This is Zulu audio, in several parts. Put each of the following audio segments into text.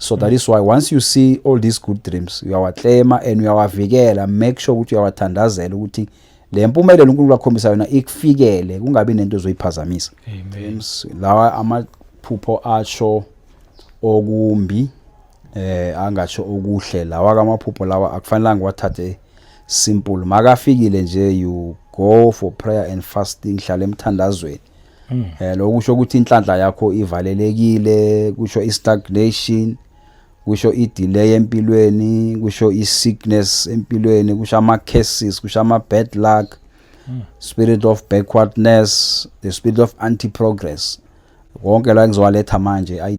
So that is why once you see all these good dreams, uyawaclaima and uyawavikela, make sure ukuthi uyawathandazela ukuthi le mpumelelo uNkulunkulu akhombisa yona ikufikele, kungabi nento ezoyiphazamisa. Dreams lawa amaphupho atsho okumbi angatsho okuhle, lawa kamaphupho lawa akufanelanga wathathe simple. Makafikile nje you go for prayer and fasting, hlala emthandazweni. Lokusho ukuthi inhlanhla yakho ivalelekile, kusho i-stagnation, kusho i-delay empilweni, kusho i-sickness empilweni, kusho ama-curses, kusho ama-bad luck, spirit of backwardness, the spirit of anti-progress. Wonke la ngizowaletha manje.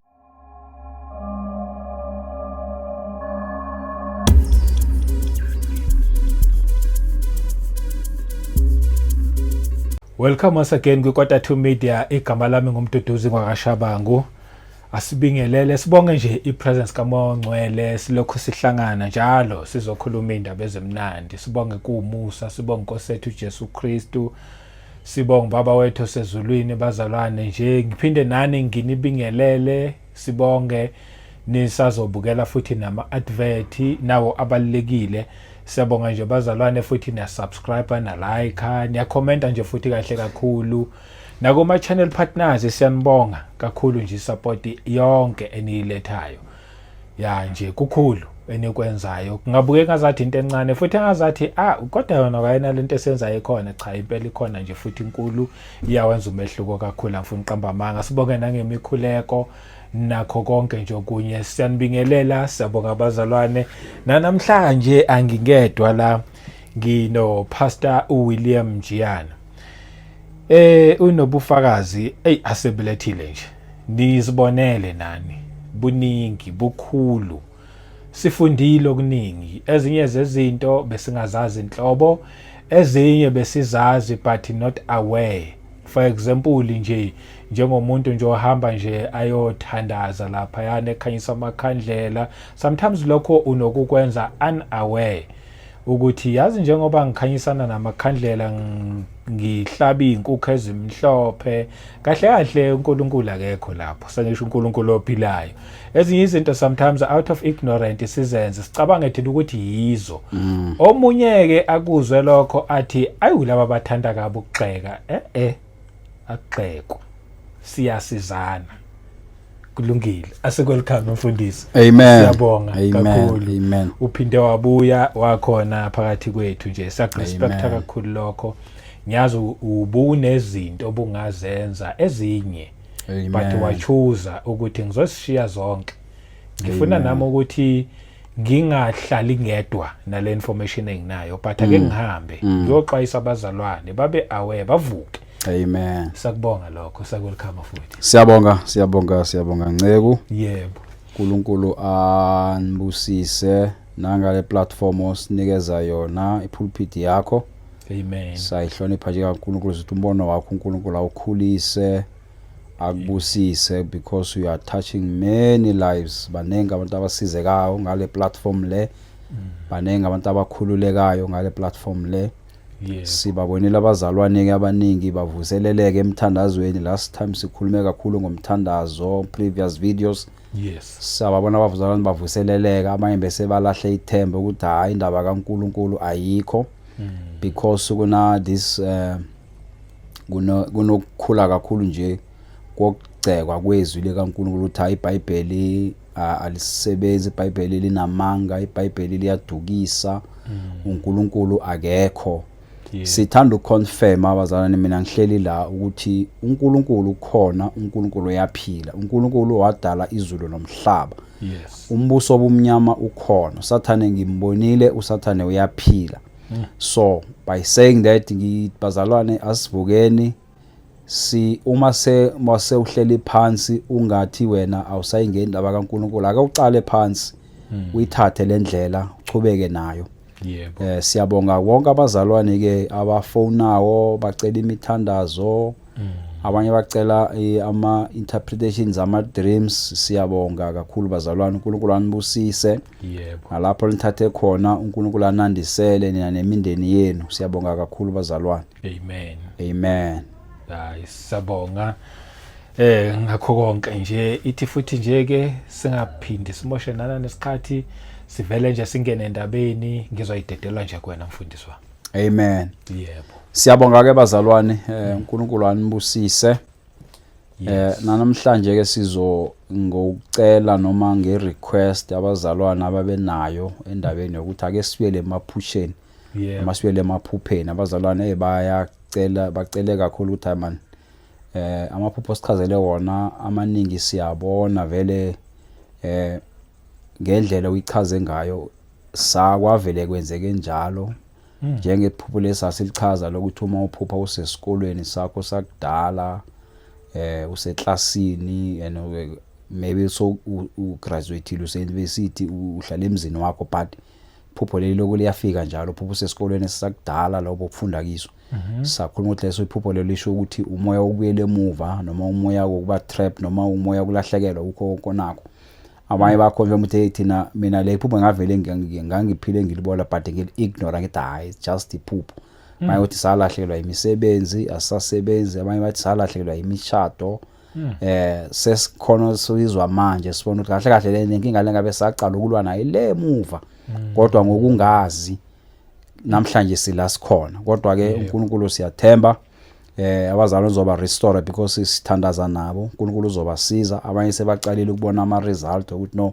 Welcome once again kwiKota2 Media. Igama lami ngumduduzi ngakashabangu. Asibingelele sibonge nje ipresence kaMoya Ngcwele, silokhu sihlangana njalo sizokhuluma indaba ezimnandi. Sibonge kuMusa, sibonge Nkosi yethu Jesu Kristu, sibonge Baba wethu osezulwini, bazalwane nje ngiphinde nani nginibingelele, sibonge nisazobukela futhi nama advert nawo abalekile. Siyabonga nje bazalwane futhi niya subscribe na like, niya comment nje futhi kahle kakhulu. Nakuma channel partners siyanibonga kakhulu nje support yonke enilethayo. Ya nje kukhulu enikwenzayo. Kungabukeka ngazathi into encane futhi ngazathi kodwa yona wayena lento esenzayo ikhona, cha impela ikhona nje futhi inkulu iyawenza umehluko kakhulu. Angifuni uqamba amanga. Sibonge nangemikhuleko nakho konke nje okunye. Siyanibingelela, siyabonga abazalwane. Namhlanje angingedwa la, ngino Pastor William Njiyana. Unobufakazi asebelethile nje. Nizibonele nani. Buningi, bukhulu. Sifundile okuningi. Ezinye zezinto besingazazi inhlobo, ezinye besizazi but not aware. For example nje njengomuntu nje ohamba nje ayothandaza lapha yana ekhanyisa amakhandlela, sometimes lokho unokukwenza unaware ukuthi yazi njengoba ngikhanyisana namakhandlela ngihlaba inkukhu ezimhlophe, kahle kahle uNkulunkulu akekho lapho, sengisho uNkulunkulu ophilayo. Ezinye izinto sometimes out of ignorance sizenze sicabange thina ukuthi yizo. Omunye ke akuzwe lokho athi ayulaba bathanda kabi ukugxeka. Akugxekwa, siyasizana, kulungile. Welcome mfundisi. Amen. Siyabonga kakhulu. Amen. Uphinde wabuya wakhona phakathi kwethu nje. Siyakurespecta kakhulu lokho. Ngiyazi ubunezinto obungazenza ezinye, but wachuza ukuthi ngizosishiya zonke. Ngifuna nami ukuthi ngingahlali ngedwa nale information enginayo, but ake ngihambe ngiyoxwayisa abazalwane babe aware, bavuke. Amen. Sakubonga lokho, sakwelkhama futhi. Siyabonga Ncegu. Yebo. uNkulunkulu anibusise nangale platform osinikeza yona, ipulpit yakho. Amen. Sayihlonipha nje kaNkulunkulu ukuthi umbono wakho uNkulunkulu awukhulise, akubusise, because you are touching many lives. Banengi abantu abasizekayo ngale platform le. Banengi abantu abakhululekayo ngale platform le. Yes. Sibabonile abazalwane abaningi bavuseleleke emthandazweni. Last time sikhulume kakhulu ngomthandazo, previous videos. Yes. Sababona abazalwane bavuseleleka, abanye bese balahle ithemba ukuthi hayi indaba kaNkulunkulu ayikho, because kuna this kunokukhula kakhulu nje kokugcekwa kwezwi likaNkulunkulu ukuthi hayi iBhayibheli alisebenzi, iBhayibheli linamanga, iBhayibheli liyadukisa, uNkulunkulu akekho. Sithanda uconfirm abazalwane, mina ngihleli la ukuthi uNkulunkulu ukhona, uNkulunkulu uyaphila, uNkulunkulu wadala izulu nomhlaba. Yes. Umbuso obumnyama ukhona, uSathane ngimbonile, uSathane uyaphila. So by saying that ngibazalwane asivukeni, uma uhleli phansi ungathi wena awusayingeni indaba kaNkulunkulu, ake uqale phansi uyithathe le ndlela uchubeke nayo. Yebo. Siyabonga wonke abazalwane ke abafonawo bacela imithandazo, abanye bacela ama interpretations ama dreams. Siyabonga kakhulu bazalwane, uNkulunkulu anibusise. Yebo. Nalapho nithathe khona uNkulunkulu anandisele nina nemindeni yenu. Siyabonga kakhulu bazalwane. Amen. Amen. Hayi sabonga. ngakho konke nje ithi futhi nje ke singaphindi simoshe nana nesikhathi sivele nje singene endabeni ngizoyidedelwa nje kuwena mfundisi wami. Amen. Yebo. Siyabonga ke bazalwane, uNkulunkulu anibusise. Namhlanje ke sizo ngokucela noma ngerequest abazalwane ababenayo endabeni yokuthi ake sibuyele emaphusheni. Noma sibuyele emaphupheni. Abazalwane bayacela bacele kakhulu ukuthi man amaphupho sichazele wona amaningi siyabona vele ngendlela uyichaze ngayo sakwavele kwenzeke njalo. Njengephupho lesasilichaza lokuthi uma uphupha usesikolweni sakho sakudala useklasini and maybe so ugraduateile use-university uhlala emzini wakho but iphupho leli lokho liyafika njalo uphupho usesikolweni sakudala lapho ukufunda kiso. Sakhuluma ukuthi leso iphupho lelo lisho ukuthi umoya wokubuyela emuva noma umoya wokuba trap noma umoya kulahlekelwa ukho konako. Abanye bakho nje ukuthi thina mina le iphupho ngavele ngangiphile ngilibola but ngilignore ngithi hayi it's just iphupho. Abanye uthi salahlekelwa imisebenzi asasebenzi, abanye bathi salahlekelwa imishado. Sesikhona sizwa manje sibona ukuthi kahle kahle le inkinga lengabe saqala ukulwa nayo le emuva kodwa ngokungazi namhlanje sila sikhona. Kodwa ke uNkulunkulu siyathemba abazalwane uzoba restore because sithandaza nabo. uNkulunkulu uzobasiza. Abanye sebaqalile ukubona ama result ukuthi no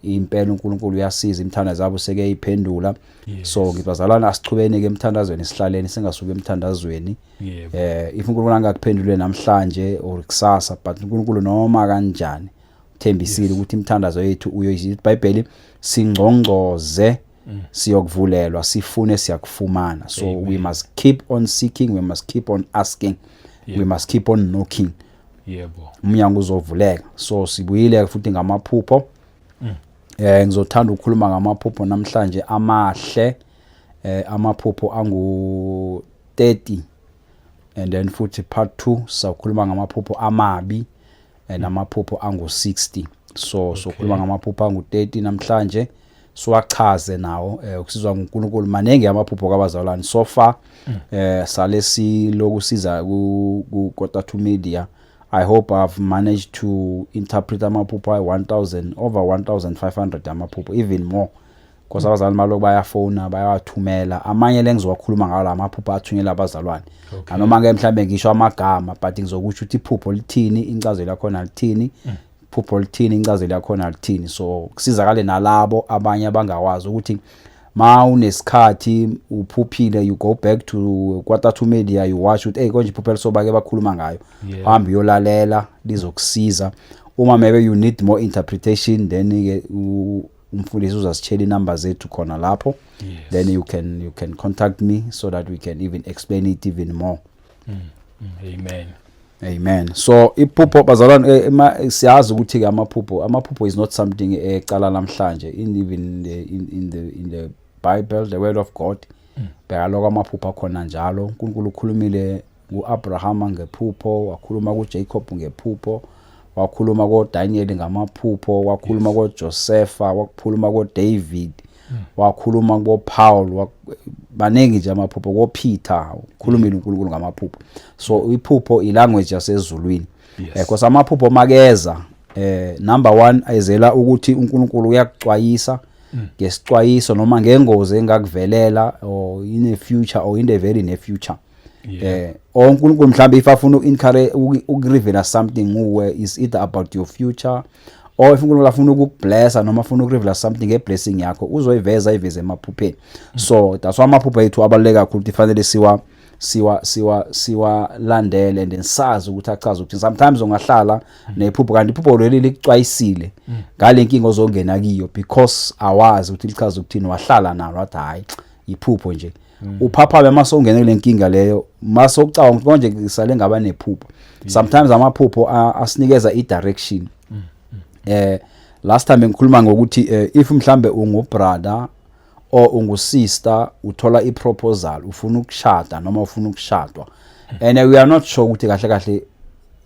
impela uNkulunkulu uyasiza, imthandazo yabo seke yiphendula. So ngibazalwana asichubene ke emthandazweni sihlaleni singasuka emthandazweni. If uNkulunkulu angakuphendule namhlanje or kusasa but uNkulunkulu noma kanjani uthembisile ukuthi imthandazo yethu uyoyithi iBhayibheli singcongcoze siyokuvulelwa, sifune siyakufumana. So we must keep on seeking, we must keep on asking, we must keep on knocking. Yebo. Umnyango uzovuleka. So sibuyile futhi ngamaphupho. Ngizothanda ukukhuluma ngamaphupho namhlanje amahle, amaphupho angu 30 and then futhi part 2 sakhuluma ngamaphupho amabi namaphupho angu 60. So khuluma ngamaphupho angu 30 namhlanje. Siwachaze nawo ukusizwa nguNkulunkulu manenge amaphupho kabazalwane so far. Salesi lokusiza ku Kota2 Media. I hope I've managed to interpret amaphupho over 1500 amaphupho, even more, because abazalwane maloko bayafona bayawathumela. Amanye lengizowakhuluma ngawo la maphupho athunyela abazalwane. Noma ke mhlambe ngisho amagama but ngizokusho ukuthi iphupho lithini, incazelo yakho lithini, iphupho lithini, incazelo yakho lithini. So kusizakale nalabo abanye abangawazi ukuthi ma unesikhathi uphuphile you go back to Kota2 Media you watch ukuthi konje iphupho lisoba ke bakhuluma ngayo. Hamba uyolalela lizokusiza. Uma maybe you need more interpretation then ke umfundisi uzasitshela inamba zethu khona lapho. Then you can contact me so that we can even explain it even more. Amen. So iphupho bazalwane siyazi ukuthi ke amaphupho is not something ecala namhlanje even in the Bible, the word of God. Bayaloka amaphupho akhona njalo. uNkulunkulu ukhulumile kuAbraham ngephupho, wakhuluma kuJacob ngephupho, wakhuluma kuDaniel ngamaphupho, wakhuluma kuJoseph, wakhuluma kuDavid, wakhuluma kuPaul, baningi nje amaphupho kuPeter, ukhulumile uNkulunkulu ngamaphupho. So iphupho ilanguage yasezulwini. Because amaphupho makeza number 1 ayizela ukuthi uNkulunkulu uyakucwayisa ngesicwayiso noma ngengozi engakuvelela or in the future or in the very near future. uNkulunkulu mhlambe if afuna uencourage ukureveal something nguwe is either about your future or if uNkulunkulu afuna ukukublessa noma afuna ukureveal something ngeblessing yakho uzoyiveza emaphupheni. So that's why amaphupho ethu abaleka kakhulu ifanele siwa landele and sazi ukuthi achaza ukuthi sometimes ungahlala nephupho kanti iphupho leli likucwayisile ngale inkingo ozongena kiyo because awazi ukuthi lichaza ukuthini wahlala nalo wathi hayi iphupho nje. Uphaphabe mase ungene kule nkinga leyo mase ucabanga ukuthi konje ngisale ngaba nephupho. Sometimes amaphupho asinikeza i-direction. Last time ngikhuluma ngokuthi if mhlambe ungubrother or ungusister uthola iproposal ufuna ukushada noma ufuna ukushadwa and we are not sure ukuthi kahle kahle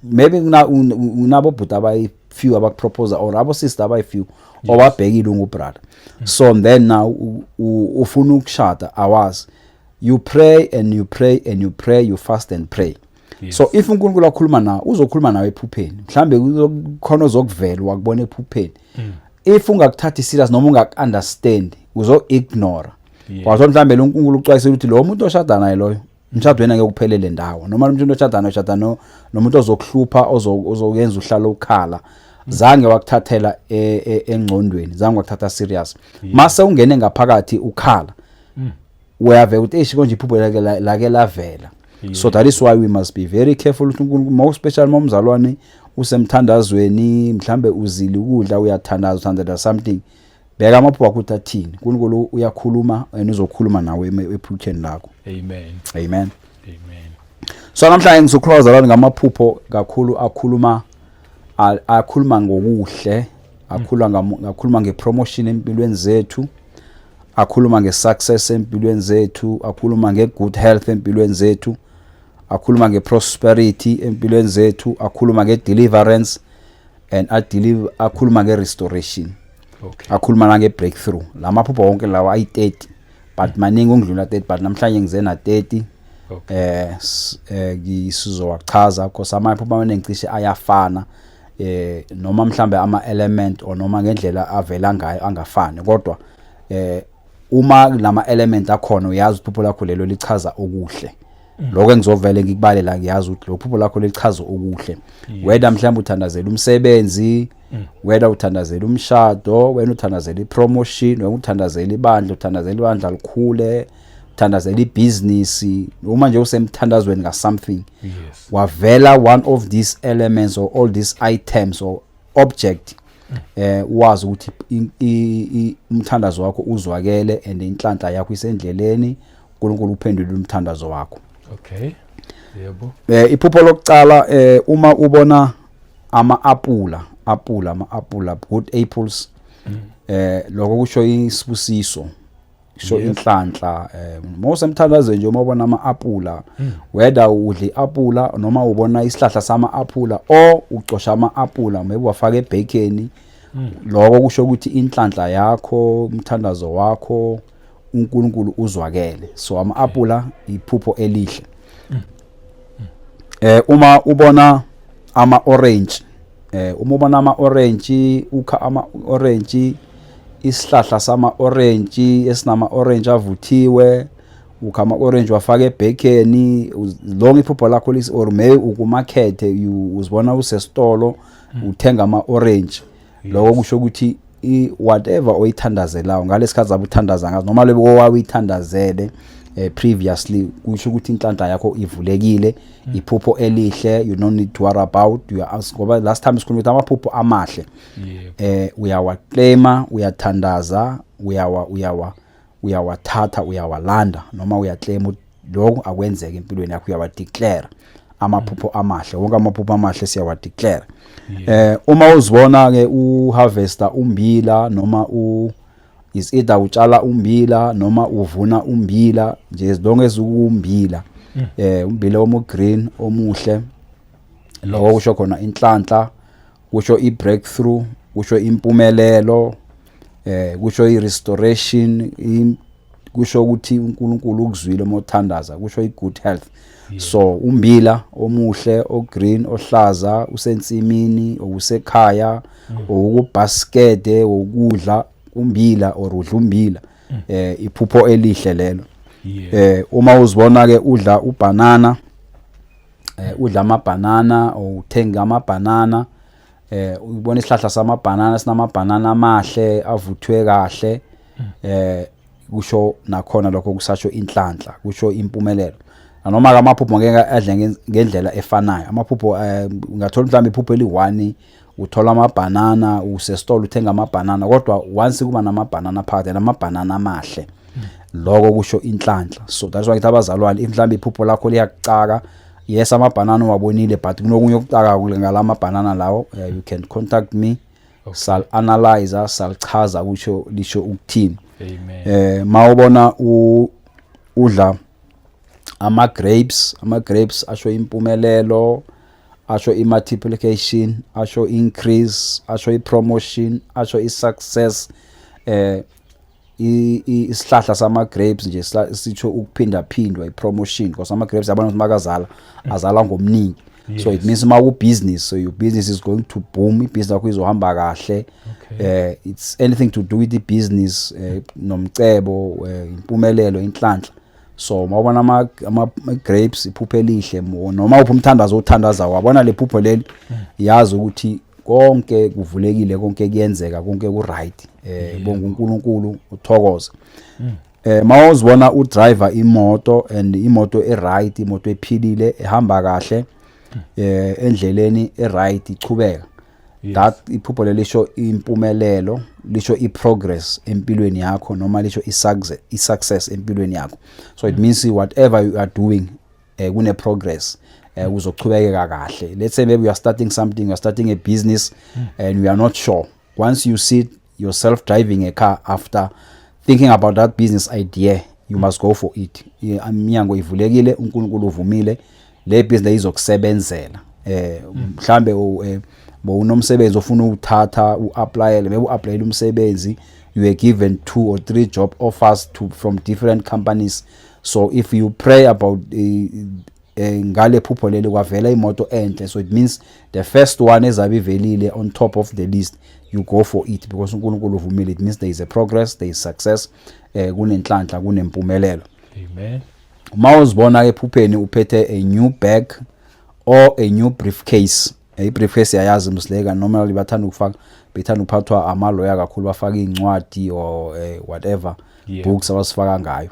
maybe unabo bhuti abayi-few abakupropose or abo sister abayi-few obabhekile ungubrother. So then now ufuna ukushada awazi you pray and you pray and you pray, you fast and pray. So if uNkulunkulu akhuluma nawe uzokhuluma nawe ephupheni mhlambe kukhona ozokuvela wakubona ephupheni if ungakuthathi serious noma ungakunderstand uzo-ignore wazo mhlambe lo uNkulunkulu ucwayisa ukuthi lo muntu oshada naye loyo umshado wena ngeke uphelele ndawo noma umuntu oshada naye ushada nomuntu ozokuhlupha ozoyenza uhlala ukhala zange wakuthathela engcondweni zange wakuthatha serious mase ungene ngaphakathi ukhala uyave ukuthi konje iphupho lake lavela. So that is why we must be very careful ukuthi more especially momzalwane usemthandazweni mhlambe uzili ukudla uyathandaza uthandela something beka amaphupho akho athini uNkulunkulu uyakhuluma and uzokhuluma nawe ephupheni lakho. Amen. So namhlanje ngizoclose la ngamaphupho kakhulu akhuluma ngokuhle akhuluma ngepromotion empilweni zethu akhuluma ngesuccess empilweni zethu akhuluma ngegood health empilweni zethu akhuluma ngeprosperity empilweni zethu akhuluma ngedeliverance and akhuluma ngerestoration akhuluma ngebreakthrough lamaphupho wonke lawa ayi30 but maningi ungidlula 30 but namhlanje ngize na 30 ngisizowachaza because amaphupho amaningi ayafana noma mhlambe ama element or noma ngendlela avela ngayo angafani kodwa uma lama element akhona uyazi iphupho lakho lelo lichaza okuhle lokho engizovele ngikubalela ngiyazi ukuthi lo phupho lakho lichaza okuhle whether mhlawumbe uthandazela umsebenzi whether uthandazela umshado wena uthandazela ipromotion wena uthandazela ibandla uthandazela ibandla likhule uthandazela ibusiness uma nje usemthandazweni nga something wavela one of these elements or all these items or object wazi ukuthi umthandazo wakho uzwakele and inhlanhla yakho isendleleni uNkulunkulu uphendule umthandazo wakho. Yebo. Iphupho lokucala uma ubona ama-apula good apples lokho kusho isibusiso kusho inhlanhla mose emthandazweni nje uma ubona ama-apula whether udle iapula noma ubona isihlahla sama-apula or ucosha ama-apula maybe wafaka ebhekeni lokho kusho ukuthi inhlanhla yakho umthandazo wakho uNkulunkulu uzwakele. So ama-apula iphupho elihle. Uma ubona ama-orange uma ubona ama-orange ukha ama-orange isihlahla sama-orange esinama-orange avuthiwe ukha ama-orange wafaka ebhekeni lonke iphupho lakho or maybe ukumakhethe uzibona usesitolo uthenga ama-orange lokho kusho ukuthi whatever oyithandazelayo ngalesikhathi zabe uthandaza ngazo noma lebe owawithandazele previously kusho ukuthi inhlanhla yakho ivulekile iphupho elihle you don't need to worry about you ask ngoba last time sikhuluma ukuthi amaphupho amahle uyawaclaima uyathandaza uyawathatha uyawalanda noma uyaclaima lokho akwenzeke empilweni yakho uyawadeclare amaphupho amahle wonke amaphupho amahle siyawadeclare. Uma uzibona ke uharvesta umbila noma is either utshala umbila noma uvuna umbila nje as long as ukumbila umbila green omuhle lokho kusho khona inhlanhla kusho ibreakthrough kusho impumelelo kusho irestoration kusho ukuthi uNkulunkulu ukuzwile mothandaza kusho igood health. So umbila omuhle ogreen ohlaza usensimini okusekhaya okubaskete okudla umbila or udla umbila iphupho elihle lelo. Uma uzibona ke udla ubanana udla amabanana uthenga amabanana ubona isihlahla samabanana sinamabanana amahle avuthwe kahle kusho nakhona lokho kusasho inhlanhla kusho impumelelo noma ke amaphupho ngeke adle ngendlela efanayo amaphupho ungathola mhlawumbe iphupho eli1 uthola amabanana usesitolo uthenga amabanana kodwa once kuba namabanana phakathi namabanana amahle lokho kusho inhlanhla. So that's why abazalwane mhlawumbe iphupho lakho liyakucaka yes amabanana wabonile but kunokunye okucaka ngalama banana lawo you can contact me sal analyze salchaza kusho lisho ukuthini. Mawubona udla ama grapes asho impumelelo asho multiplication asho increase asho promotion asho success isihlahla sama grapes nje sitho ukuphinda phindwa ipromotion because ama grapes abantu makazala azala ngomningi. So it means ma business, so your business is going to boom, business yakho izohamba kahle. It's anything to do with the business, nomcebo, impumelelo, inhlanhla. So mawubona ama grapes iphupho elihle noma uphi umthandazo othandaza wabona le phupho leli yazi ukuthi konke kuvulekile, konke kuyenzeka, konke ku right. Bonga uNkulunkulu uthokoze. Mawuzibona udriver imoto and imoto right, imoto ephilile ehamba kahle endleleni right ichubeka. That iphupho lelisho impumelelo, lisho iprogress empilweni yakho noma lisho isuccess empilweni yakho. So it means whatever you are doing kune progress uzochubeka kahle. Let's say maybe you are starting something, you are starting a business and you are not sure. Once you see yourself driving a car after thinking about that business idea, you must go for it. Iminyango ivulekile, uNkulunkulu uvumile, le business izokusebenzela. Mhlambe unomsebenzi ofuna ukuthatha uapply, maybe uapply umsebenzi, you were given 2 or 3 job offers from different companies. So if you pray about ngale phupho leli kwavela imoto enhle, so it means the first one ezabe ivelile on top of the list, you go for it because uNkulunkulu uvumile. It means there is a progress, there is success, kunenhlanhla, kunempumelelo. Amen. Uma uzibona ephupheni uphethe a new bag or a new briefcase, briefcase yayazi msleka normally bathanda uphathwa amaloya kakhulu bafaka incwadi or whatever books abasifaka ngayo,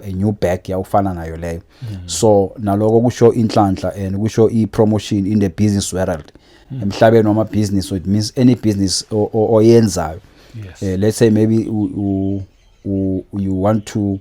a new bag yawufana nayo leyo. So naloko kusho inhlanhla and kusho ipromotion in the business world emhlabeni noma business. So it means any business oyenzayo. Let's say maybe you want to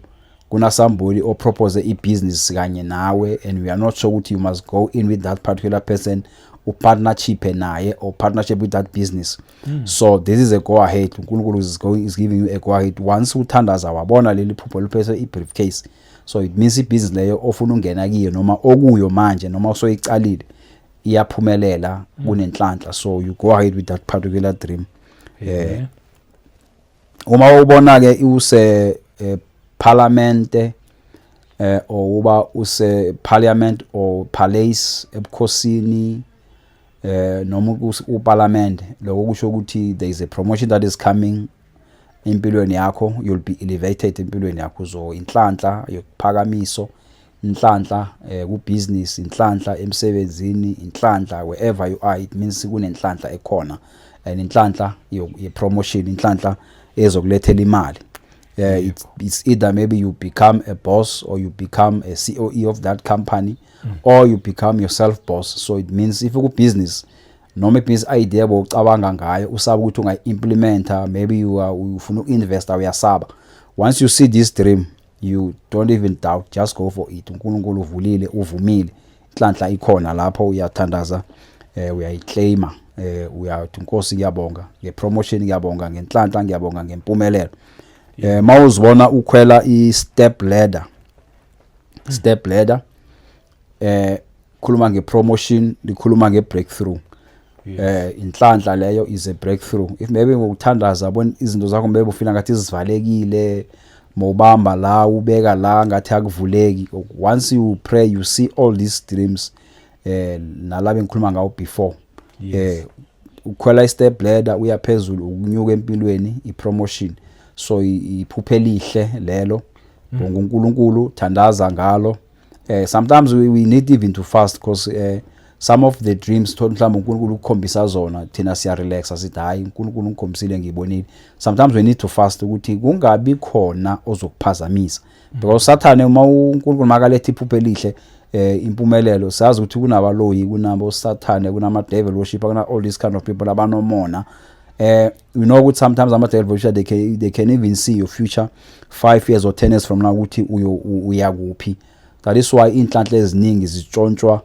kuna somebody or propose a business kanye nawe and we are not sure what you must go in with that particular person or partnership naye or partnership with that business. So this is a go ahead. uNkulunkulu is giving you a go ahead once uthandaza wabona leli phupho liphethe ibriefcase. So it means ibusiness leyo ofuna ungena kiyo noma okuyo manje noma soyicalile iyaphumelela kunenhlanhla. So you go ahead with that particular dream. Uma ubona ke use parliament or uba use parliament or palace ebukhosini noma uparliament, lokho kusho ukuthi there is a promotion that is coming empilweni yakho, you'll be elevated empilweni yakho. So inhlanhla yokuphakamiso, inhlanhla ku business, inhlanhla emsebenzini, inhlanhla wherever you are, it means kunenhlanhla ekhona and inhlanhla ye promotion, inhlanhla ezokulethela imali. It's either maybe you become a boss or you become a COE of that company or you become yourself boss. So it means if you business noma business idea bowucabanga ngayo usaba ukuthi ungayimplementa, maybe you ufuna uinvesta uyasaba, once you see this dream you don't even doubt, just go for it. uNkulunkulu uvulile, uvumile, inhlanhla ikhona lapho, uyathandaza, uyayiclaima, uyathi Nkosi ngiyabonga ngepromotion, ngiyabonga ngenhlanhla, ngiyabonga ngempumelelo. Mawuzibona ukhwela i-step ladder, step ladder khuluma ngepromotion, likhuluma ngebreakthrough. Inhlanhla leyo is a breakthrough. If maybe ngokuthandaza bona izinto zakho maybe ufina ngathi izivalekile, mawubamba la ubeka la ngathi akuvuleki, once you pray you see all these dreams nalabe ngikhuluma ngawo before. Ukhwela i-step ladder uyaphezulu, ukunyuka empilweni, ipromotion. So iphupho elihle lelo, bonga uNkulunkulu, thandaza ngalo. Sometimes we need even to fast because some of the dreams mhlawumbe uNkulunkulu ukukhombisa zona thina siya relax asithi hayi uNkulunkulu ungikhombisile ngibonile. Sometimes we need to fast ukuthi kungabi khona ozokuphazamisa, because Sathane uma uNkulunkulu makalethe iphupho elihle impumelelo, sazi ukuthi kunabaloyi, kunabo Sathane, kunama devil worshipper, kuna all these kind of people abanomona. We know that sometimes they can even see your future 5 years or 10 years from now ukuthi uyakuphi. That is why inhlanhla eziningi zitshontshwa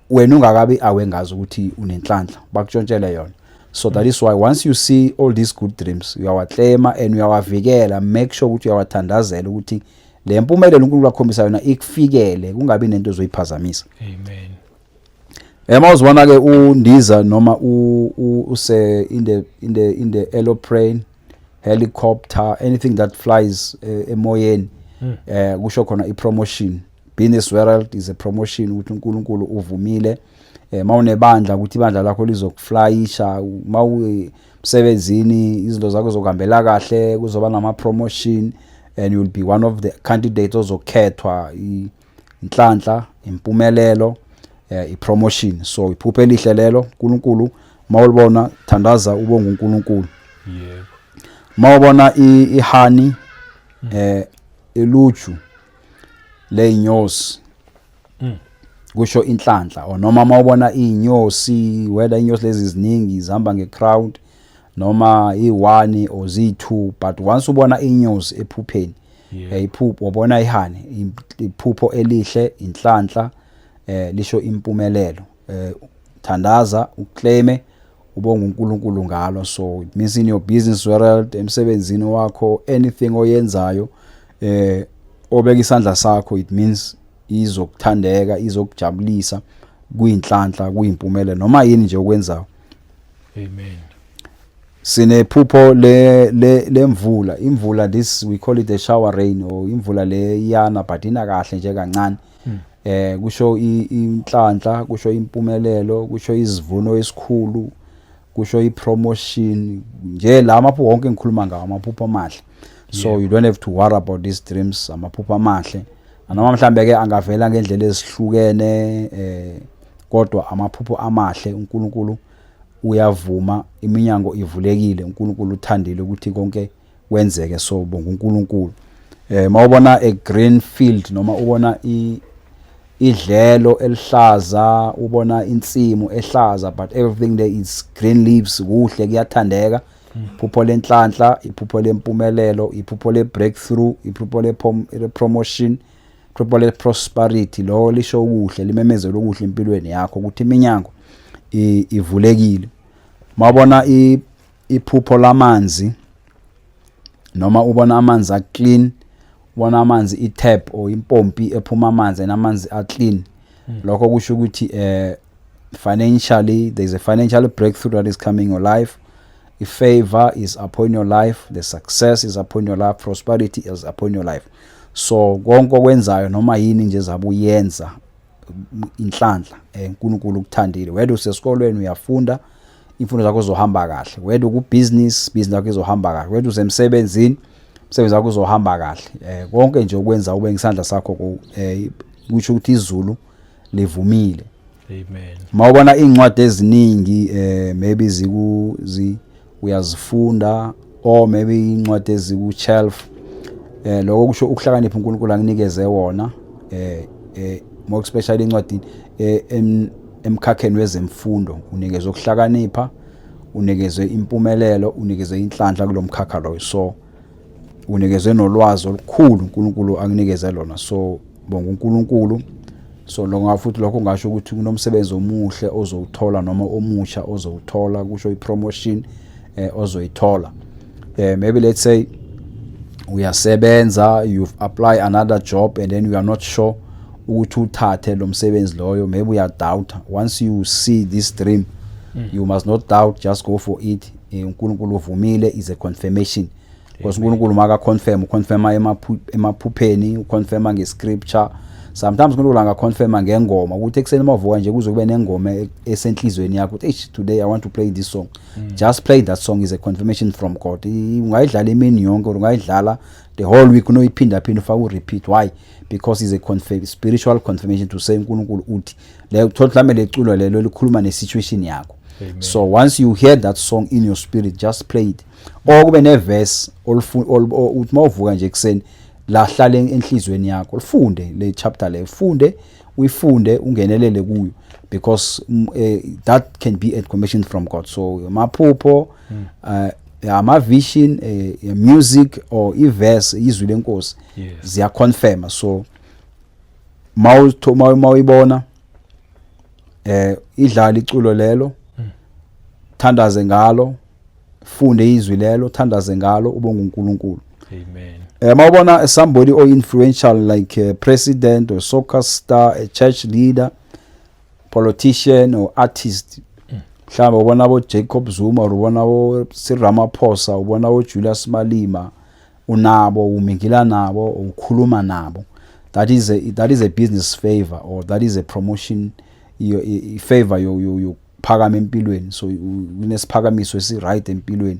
wena ungakabi awengazi ukuthi unenhlanhla bakutshontshele yona. So that is why once you see all these good dreams uyawaclaima and uyawavikela, make sure ukuthi uyawathandazela ukuthi le mpumelelo uNkulunkulu akhombisa yona ikufikele, kungabi nento ezoyiphazamisa. Amen. Mawuzibona ke undiza noma use in the aeroplane helicopter, anything that flies emoyeni, kusho khona i-promotion. Business world is a promotion ukuthi uNkulunkulu uvumile. Mawunebandla ukuthi ibandla lakho lizokuflyisha, mawusebenzini izinto zakho zokuhambela kahle, kuzoba nama promotion, and you'll be one of the candidates ozokhethwa, inhlanhla, impumelelo, i-promotion. So iphupho elihle lelo. uNkulunkulu mawulibona thandaza ubonga uNkulunkulu. Yebo. Mawubona ihani eluju leinyosi, kusho inhlanhla, or noma mawubona inyosi, whether inyosi lezi ziningi zihamba ngecrowd noma i1 or z2, but once ubona inyosi ephupheni, iphupho ubona ihani, iphupho elihle, inhlanhla, lisho impumelelo. Thandaza, uclaime, ubonga uNkulunkulu ngalo. So it means in your business world, emsebenzini wakho, anything oyenzayo, obeka isandla sakho, it means izokuthandeka, izokujabulisa, kuyinhlanhla, kuyimpumelelo noma yini nje okwenzayo. Amen. Sinephupho lemvula. Imvula, this we call it a shower rain, or imvula le yana but ina kahle nje kancane. Kusho inhlanhla, kusho impumelelo, kusho isivuno esikhulu, kusho ipromotion. Nje la amaphupho wonke engikhuluma ngawo amaphupho amahle. So you don't have to worry about these dreams, amaphupho amahle. Noma mhlambe ke angavela ngendlela ezihlukene, kodwa amaphupho amahle. uNkulunkulu uyavuma, iminyango ivulekile, uNkulunkulu uthandile ukuthi konke kwenzeke. So bonga uNkulunkulu. Mawubona a green field noma ubona idlelo elihlaza, ubona insimu ehlaza, but everything there is green leaves, kuhle, kuyathandeka. Iphupho lenhlanhla, iphupho lempumelelo, iphupho le breakthrough, iphupho le promotion, iphupho le prosperity, lo lisho kuhle, limemezelo kuhle empilweni yakho ukuthi iminyango ivulekile. Mawubona iphupho lamanzi noma ubona amanzi aclean, ubona amanzi itap or impompi ephuma amanzi namanzi aclean, lokho kusho ukuthi financially there's a financial breakthrough that is coming in your life. The favor is upon your life, the success is upon your life, prosperity is upon your life. So konke okwenzayo noma yini nje zabuyenza inhlanhla, uNkulunkulu ukuthandile. Whether usesikolweni uyafunda, imfundo zakho zohamba kahle. Whether business yakho izohamba kahle. Whether usemsebenzini, umsebenzi wakho uzohamba kahle. Konke nje okwenza ube ngisandla sakho kusho ukuthi izulu livumile. Amen. Mawubona incwadi eziningi, maybe uyazifunda, or maybe incwadi eziku-shelf, lokho kusho ukuhlakanipha uNkulunkulu anginikeze wona, more especially incwadi emkhakheni wezemfundo, unikezwe ukuhlakanipha, unikezwe impumelelo, unikezwe inhlanhla kulomkhakha loyo. So unikezwe nolwazi olukhulu uNkulunkulu anginikeze lona. So bonga uNkulunkulu. So longa futhi lokho ngasho ukuthi kunomsebenzi omuhle ozowuthola noma omusha ozowuthola, kusho ipromotion ozoyithola. Maybe let's say uyasebenza, you've applied another job and then you are not sure ukuthi uthathe lo msebenzi loyo, maybe uyadoubt. Once you see this dream, you must not doubt, just go for it. uNkulunkulu uvumile is a confirmation. Because uNkulunkulu maka confirma emaphupheni, uconfirma ngescripture. Sometimes uNkulunkulu anga confirma ngengoma ukuthi ekseni mavuka nje kuzokube nengoma esenhlizweni yakho ukuthi today I want to play this song. Just play that song is a confirmation from God. Ungayidlala imini yonke, ungayidlala the whole week, unoyiphinda ufaka repeat. Why? Because it's a spiritual confirmation to say uNkulunkulu uthi le thothame leculo lelo likhuluma nesituation yakho. So once you hear that song in your spirit, just play it. Or kube ne verse uthi mawuvuka nje ekseni la hlale enhlizweni yakho, ufunde le chapter le, uyifunde ungenelele kuyo, because that can be a commission from God. So maphupho, ama vision, music or i-verse izwi lenkosi ziya confirm. So mawuyibona idlala iculo lelo, thandaze ngalo, funde izwi lelo, thandaze ngalo, ubonga uNkulunkulu. Amen. Mawubona somebody or influential like a president or soccer star, a church leader, politician or artist, mhlawumbe ubona abo Jacob Zuma, ubona abo Cyril Ramaphosa, ubona abo Julius Malema, unabo umingila nabo, ukhuluma nabo. That is a business favor, or that is a promotion favor you phakama empilweni. So unesiphakamiso esi right empilweni,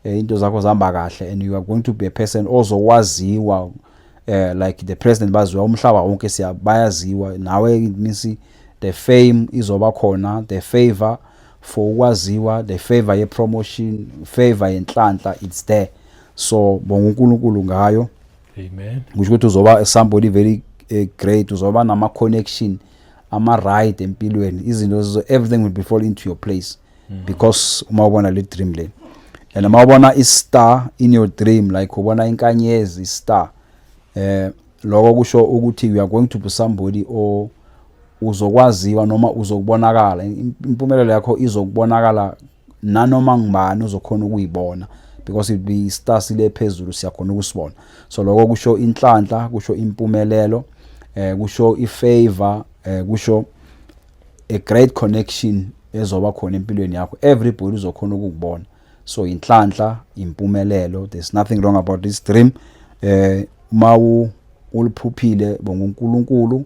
into zakho zihamba kahle, and you are going to be a person also waziwa, like the president baziwa umhlaba wonke siyabayaziwa. Nawe it means the fame izoba khona, the favor for ukwaziwa, the favor ye promotion, favor yenhlanhla, it's there. So bonga uNkulunkulu ngayo. Amen. Kusho ukuthi uzoba somebody very great, uzoba nama connection ama right empilweni, izinto everything will be fall into your place, because uma ubona le dream le, and uma ubona i-star in your dream, like ubona inkanyezi i-star, lokho kusho ukuthi you are going to be somebody or uzokwaziwa noma uzokubonakala. Impumelelo yakho izokubonakala nanoma ngibani uzokhona ukuyibona, because it be star sile phezulu siyakhona ukusibona. So lokho kusho inhlanhla, kusho impumelelo, kusho ifavor, kusho a great connection ezoba khona empilweni yakho. Everybody uzokhona ukubona. So inhlanhla, impumelelo, there's nothing wrong about this dream. Mawu uliphuphile bonga uNkulunkulu,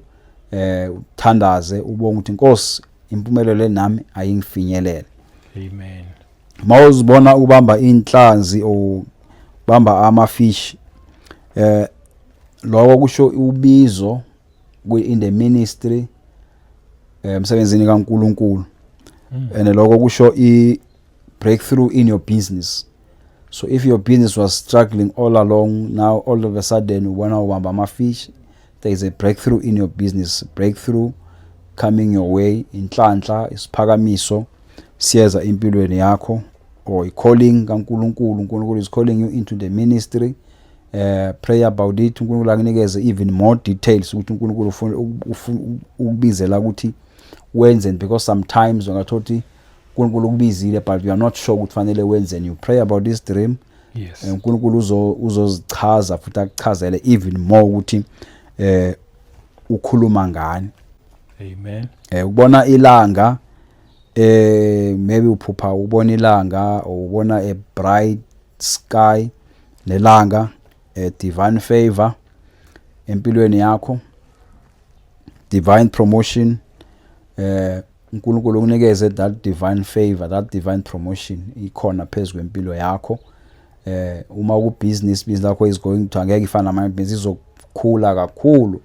uthandaze ubonga ukuthi Nkosi impumelelo nami ayingifinyelele. Amen. Mawuzibona ubamba inhlanzi o bamba amafish, lokho kusho ubizo in the ministry, emsebenzini kaNkulunkulu, and lokho kusho I breakthrough in your business. So if your business was struggling all along, now all of a sudden ubona ubamba amafish, there is a breakthrough in your business, breakthrough coming your way. Inhlanhla isiphakamiso siyeza impilweni yakho, or a calling kaNkulunkulu. uNkulunkulu is calling you into the ministry. Pray about it. uNkulunkulu akunikeze even more details ukuthi uNkulunkulu ufuna ukubizela ukuthi wenze, because sometimes ungathothi uNkulunkulu ukubizile but you are not sure ukuthi fanele wenze, and you pray about this dream. Yes. uNkulunkulu uzozichaza futhi akuchazele even more ukuthi ukhuluma ngani. Amen. Ubona ilanga, maybe uphupha ubona ilanga, or ubona a bright sky nelanga, divine favor empilweni yakho, divine promotion, uNkulunkulu unikeze that divine favor, that divine promotion ikhona phezulu empilo yakho. Uma ku business lakho is going to angeke ifana nama business izokhula kakhulu,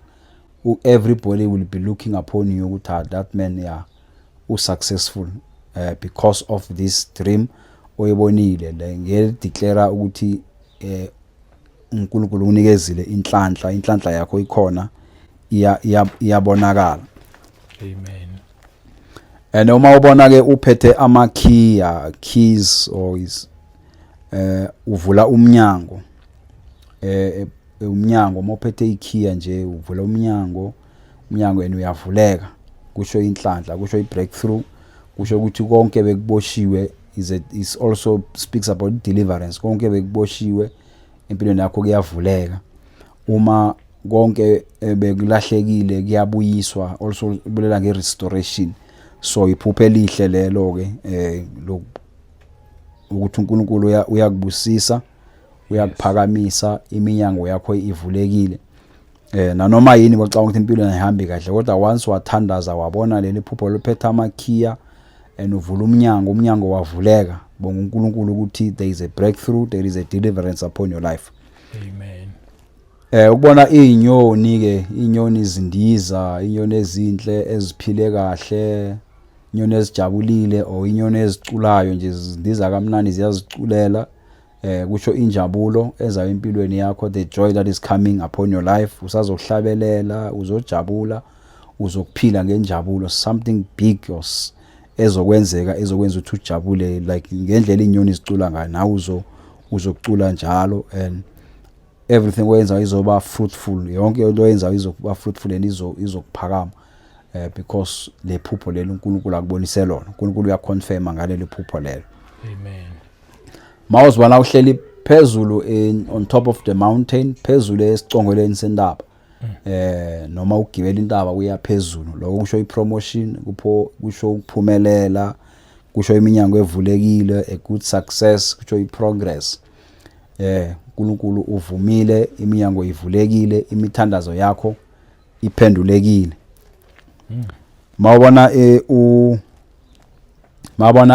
everybody will be looking upon you ukuthi that man successful, because of this dream oyibonile. Ngeke declare ukuthi uNkulunkulu unikezile inhlanhla yakho ikhona iyabonakala. Amen. And uma ubona ke uphethe ama keys or is uvula umnyango, umnyango mophethe ikhiya nje uvula umnyango and uyavuleka, kusho inhlanhla, kusho ibreakthrough, kusho ukuthi konke bekuboshiwe is also speaks about deliverance. Konke bekuboshiwe empilweni yakho kuyavuleka. Uma konke bekulahlekile kuyabuyiswa, also ibulela ngerestoration. So iphupho elihle lelo ke ukuthi uNkulunkulu uyakubusisa, uyakuphakamisa, iminyango yakho ivulekile. Nanoma yini bacabanga ukuthi impilo ayihambi kahle, kodwa once wathandaza wabona leli phupho lophethe amakhiya and uvula umnyango wavuleka, bonga uNkulunkulu ukuthi there is a breakthrough, there is a deliverance upon your life. Amen. Ukubona inyoni ke, inyoni izindiza, inyoni ezinhle eziphile kahle, inyoni ezijabulile, or inyoni eziculayo nje izindiza kamnandi ziyaziculela, kusho injabulo eza empilweni yakho, the joy that is coming upon your life. Usazohlabelela, uzojabula, uzokuphila ngenjabulo, something big ezokwenzeka ezokwenza ukuthi ujabule, like ngendlela inyoni izicula ngayo nawe uzokucula njalo, and everything wenza izoba fruitful. Yonke into oyenza izokuba fruitful and izokuphakama, because le phupho lelo uNkulunkulu akubonise lona. uNkulunkulu uyaconfirm ngaleli phupho lelo. Amen. Mawuzibona uhleli phezulu on top of the mountain, phezulu esicongolweni sentaba, noma ugibela intaba uya phezulu, lokho kusho ipromotion, kusho ukuphumelela, kusho iminyango evulekile, a good success, kusho iprogress. uNkulunkulu uvumile, iminyango ivulekile, imithandazo yakho iphendulekile. Mawubona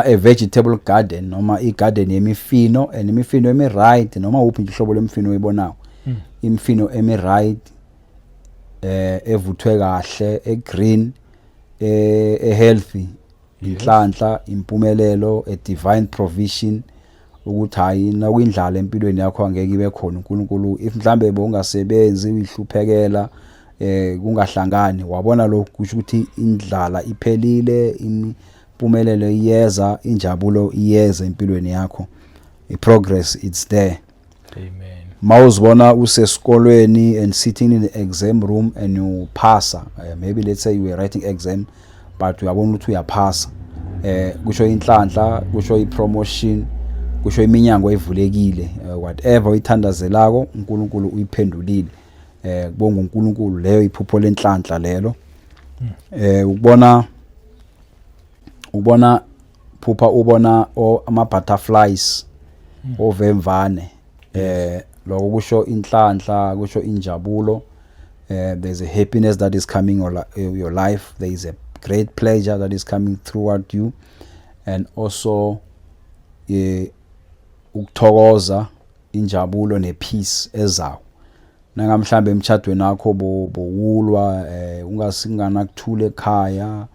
a vegetable garden noma igarden yemifino, and imifino emi right noma uphi nje uhlobo lemifino oyibonayo. Imifino emi right evuthwe kahle, e green, e healthy, inhlanhla, impumelelo, a divine provision, ukuthi hayi na kuyindlala empilweni yakho angeke ibe khona. uNkulunkulu if mhlambe bongasebenzi uyihluphekela kungahlangani, wabona lokhu kusho ukuthi indlala iphelile, impumelelo iyeza, injabulo iyeza empilweni yakho. I-progress it's there. Amen. Mawuzibona usesikolweni and sitting in the exam room and you pass, maybe let's say you were writing exam but uyabona ukuthi uyaphasa, kusho inhlanhla, kusho ipromotion, kusho iminyango evulekile, whatever uyithandazelako uNkulunkulu uyiphendulile. Kubonga uNkulunkulu, leyo iphupho lenhlanhla lelo. Ubona phupha, ubona ama butterflies ovemvane, lokho kusho inhlanhla, kusho injabulo. There's a happiness that is coming your life, there is a great pleasure that is coming throughout you, and also ukuthokoza, injabulo nepeace ezayo. Nangamhlambe emtchadweni wakho bowulwa, ungasingana kuthula ekhaya,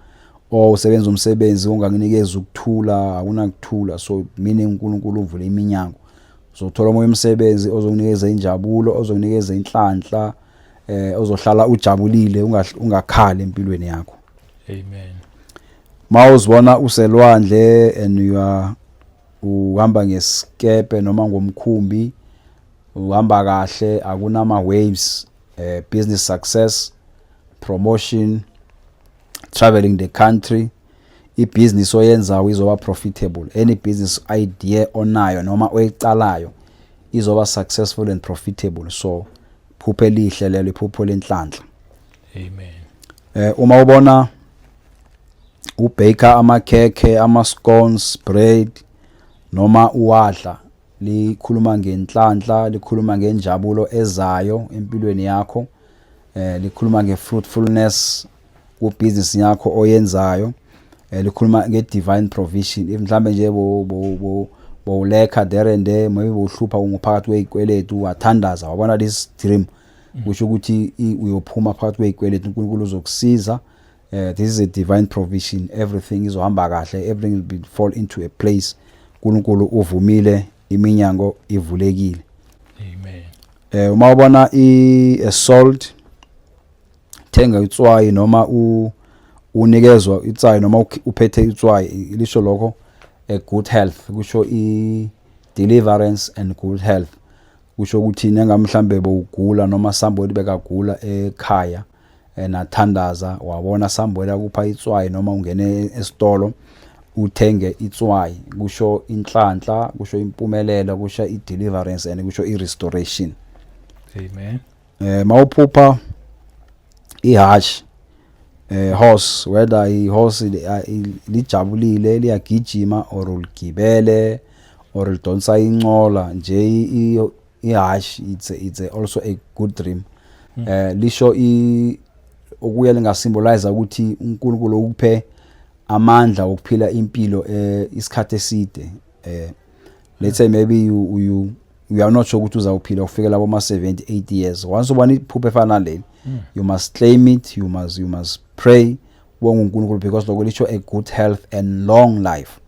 usebenza umsebenzi ongakunikeza ukuthula, akunakuthula, so meaning uNkulunkulu uvule iminyango. Uzothola omunye umsebenzi ozokunikeza injabulo, ozokunikeza inhlanhla, ozohlala ujabulile, ungakhali empilweni yakho. Amen. Mawuzibona uselwandle and uhamba ngesikepe noma ngomkhumbi, uhamba kahle, akunama waves, business success, promotion, traveling the country, ibusiness oyenzayo izoba profitable. Any business idea onayo noma oyicalayo izoba successful and profitable. So phupho elihle lelo, iphupho lenhlanhla. Amen. Uma ubona ubaker amakhekhe, ama scones, bread noma uwadla, likhuluma ngenhlanhla, likhuluma ngenjabulo ezayo empilweni yakho, likhuluma ngefruitfulness ku-business yakho oyenzayo, likhuluma nge-divine provision. If mhlambe nje bowulekha there and there, maybe bowuhlupha ungaphakathi kwezikweletu, wathandaza, wabona this dream, kusho ukuthi uyophuma phakathi kwezikweletu, uNkulunkulu uzokusiza. This is a divine provision, everything izohamba kahle, everything will fall into a place. uNkulunkulu uvumile, iminyango ivulekile. Amen. Uma ubona salt, thenga itswayi noma unikezwa itswayi noma uphethe itswayi, lisho lokho a good health, kusho deliverance and good health. Kusho ukuthi nangamhlambe bowugula noma somebody bekagula ekhaya, nathandaza, wabona somebody akupha itswayi noma ungene esitolo uthenge itswayi, kusho inhlanhla, kusho impumelelo, kusho i-deliverance and kusho i-restoration. Amen. Mawuphupha ihash, horse, whether ihorse lijabulile, liyagijima or uligibele or lidonsa inqola nje, ihash it's also a good dream. Lisho okuye lingasymbolize ukuthi uNkulunkulu ukuphe amandla okuphila impilo isikhathi eside. Let's say maybe you are not sure ukuthi uzawuphila ufikela boma 70-80 years. Once ubani iphupho efana leli, you must claim it, you must pray wonke uNkulunkulu, because lokho lisho a good health and long life.